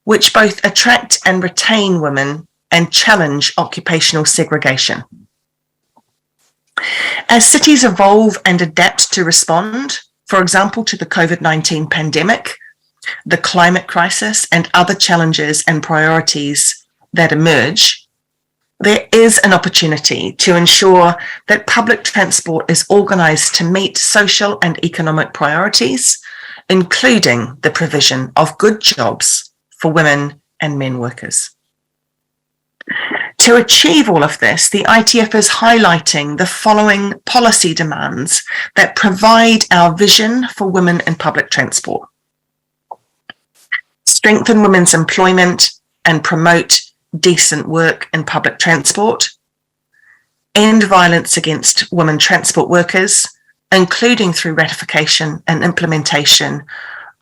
which both attract and retain women and challenge occupational segregation. As cities evolve and adapt to respond, for example, to the COVID-19 pandemic, the climate crisis, and other challenges and priorities that emerge, there is an opportunity to ensure that public transport is organised to meet social and economic priorities, including the provision of good jobs for women and men workers. To achieve all of this, the ITF is highlighting the following policy demands that provide our vision for women in public transport. Strengthen women's employment and promote decent work in public transport, end violence against women transport workers, including through ratification and implementation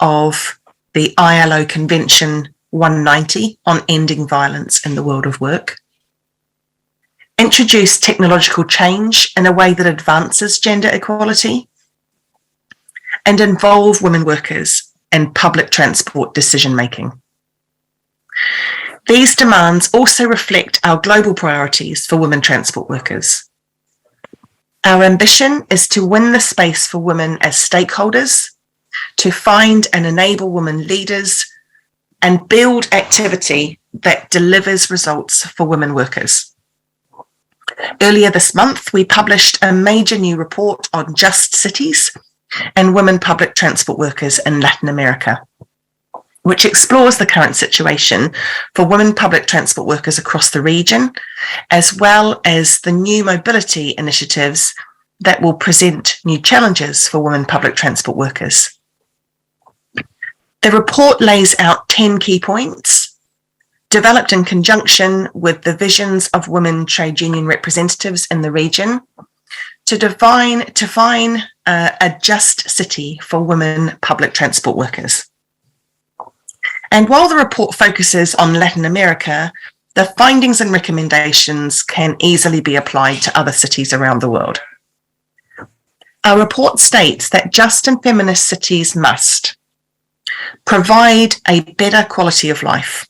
of the ILO Convention 190 on ending violence in the world of work. Introduce technological change in a way that advances gender equality, and involve women workers in public transport decision-making. These demands also reflect our global priorities for women transport workers. Our ambition is to win the space for women as stakeholders, to find and enable women leaders, and build activity that delivers results for women workers. Earlier this month, we published a major new report on just cities and women public transport workers in Latin America, which explores the current situation for women public transport workers across the region, as well as the new mobility initiatives that will present new challenges for women public transport workers. The report lays out 10 key points, developed in conjunction with the visions of women trade union representatives in the region, to define a just city for women public transport workers. And while the report focuses on Latin America, the findings and recommendations can easily be applied to other cities around the world. Our report states that just and feminist cities must provide a better quality of life,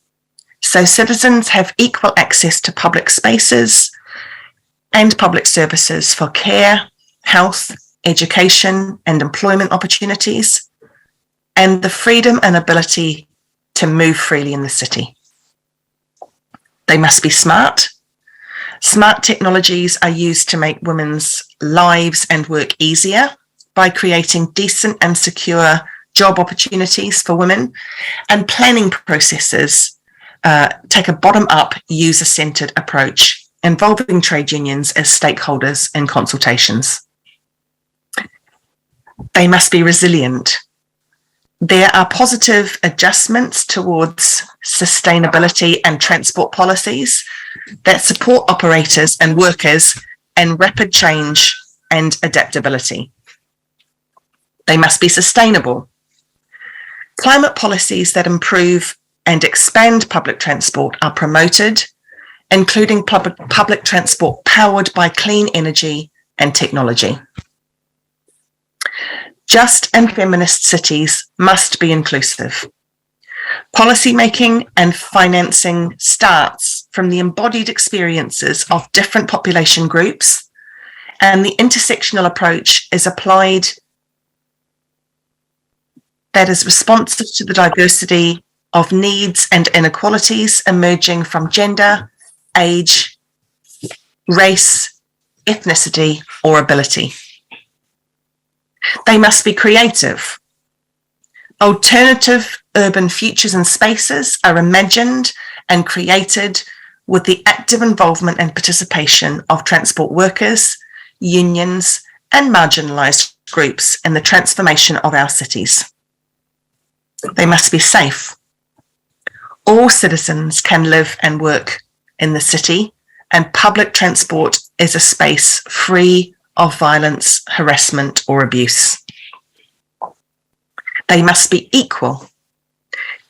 so citizens have equal access to public spaces and public services for care, health, education, and employment opportunities, and the freedom and ability to move freely in the city. They must be smart. Smart technologies are used to make women's lives and work easier by creating decent and secure job opportunities for women, and planning processes take a bottom-up, user-centered approach, involving trade unions as stakeholders in consultations. They must be resilient. There are positive adjustments towards sustainability and transport policies that support operators and workers in rapid change and adaptability. They must be sustainable. Climate policies that improve and expand public transport are promoted, including public transport powered by clean energy and technology. Just and feminist cities must be inclusive. Policymaking and financing starts from the embodied experiences of different population groups, and the intersectional approach is applied that is responsive to the diversity of needs and inequalities emerging from gender, age, race, ethnicity, or ability. They must be creative. Alternative urban futures and spaces are imagined and created with the active involvement and participation of transport workers, unions, and marginalized groups in the transformation of our cities. They must be safe. All citizens can live and work in the city, and public transport is a space free of violence, harassment, or abuse. They must be equal.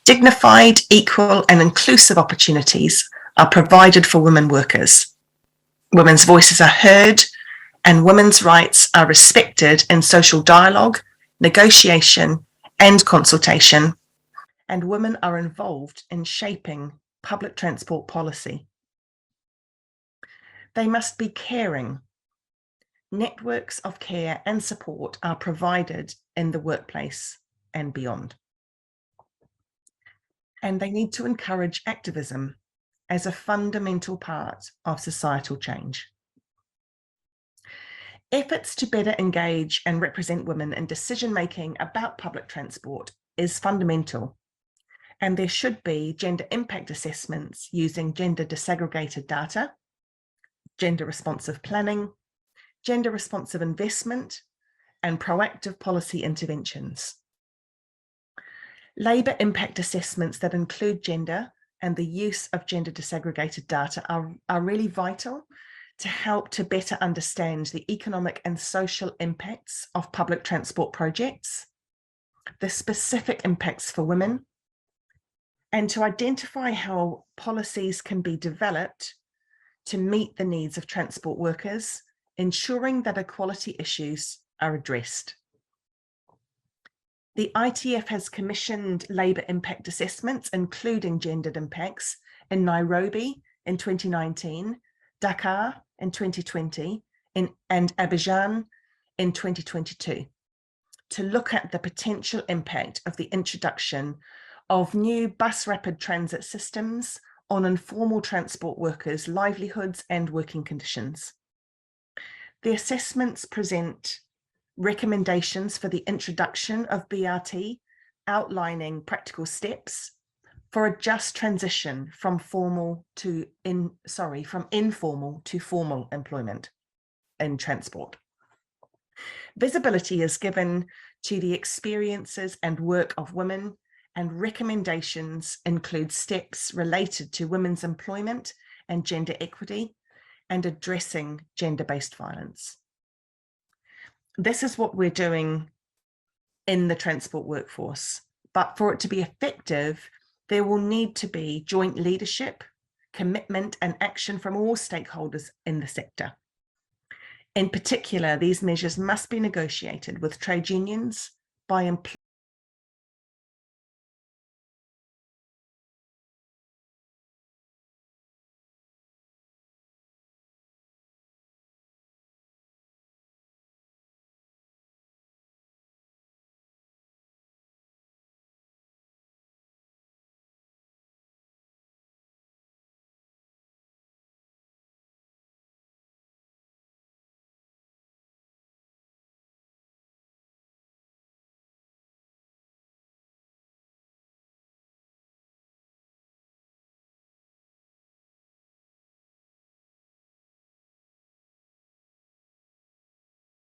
Dignified, equal, and inclusive opportunities are provided for women workers. Women's voices are heard, and women's rights are respected in social dialogue, negotiation, and consultation, and women are involved in shaping public transport policy. They must be caring. Networks of care and support are provided in the workplace and beyond. And they need to encourage activism as a fundamental part of societal change. Efforts to better engage and represent women in decision-making about public transport is fundamental, and there should be gender impact assessments using gender disaggregated data, gender responsive planning, gender responsive investment, and proactive policy interventions. Labour impact assessments that include gender and the use of gender disaggregated data are really vital to help to better understand the economic and social impacts of public transport projects, the specific impacts for women, and to identify how policies can be developed to meet the needs of transport workers, ensuring that equality issues are addressed. The ITF has commissioned labour impact assessments, including gendered impacts, in Nairobi in 2019, Dakar in 2020, and Abidjan in 2022, to look at the potential impact of the introduction of new bus rapid transit systems on informal transport workers' livelihoods and working conditions. The assessments present recommendations for the introduction of BRT, outlining practical steps for a just transition from informal to formal employment in transport. Visibility is given to the experiences and work of women, and recommendations include steps related to women's employment and gender equity and addressing gender-based violence. This is what we're doing in the transport workforce, but for it to be effective, there will need to be joint leadership, commitment, and action from all stakeholders in the sector. In particular, these measures must be negotiated with trade unions, by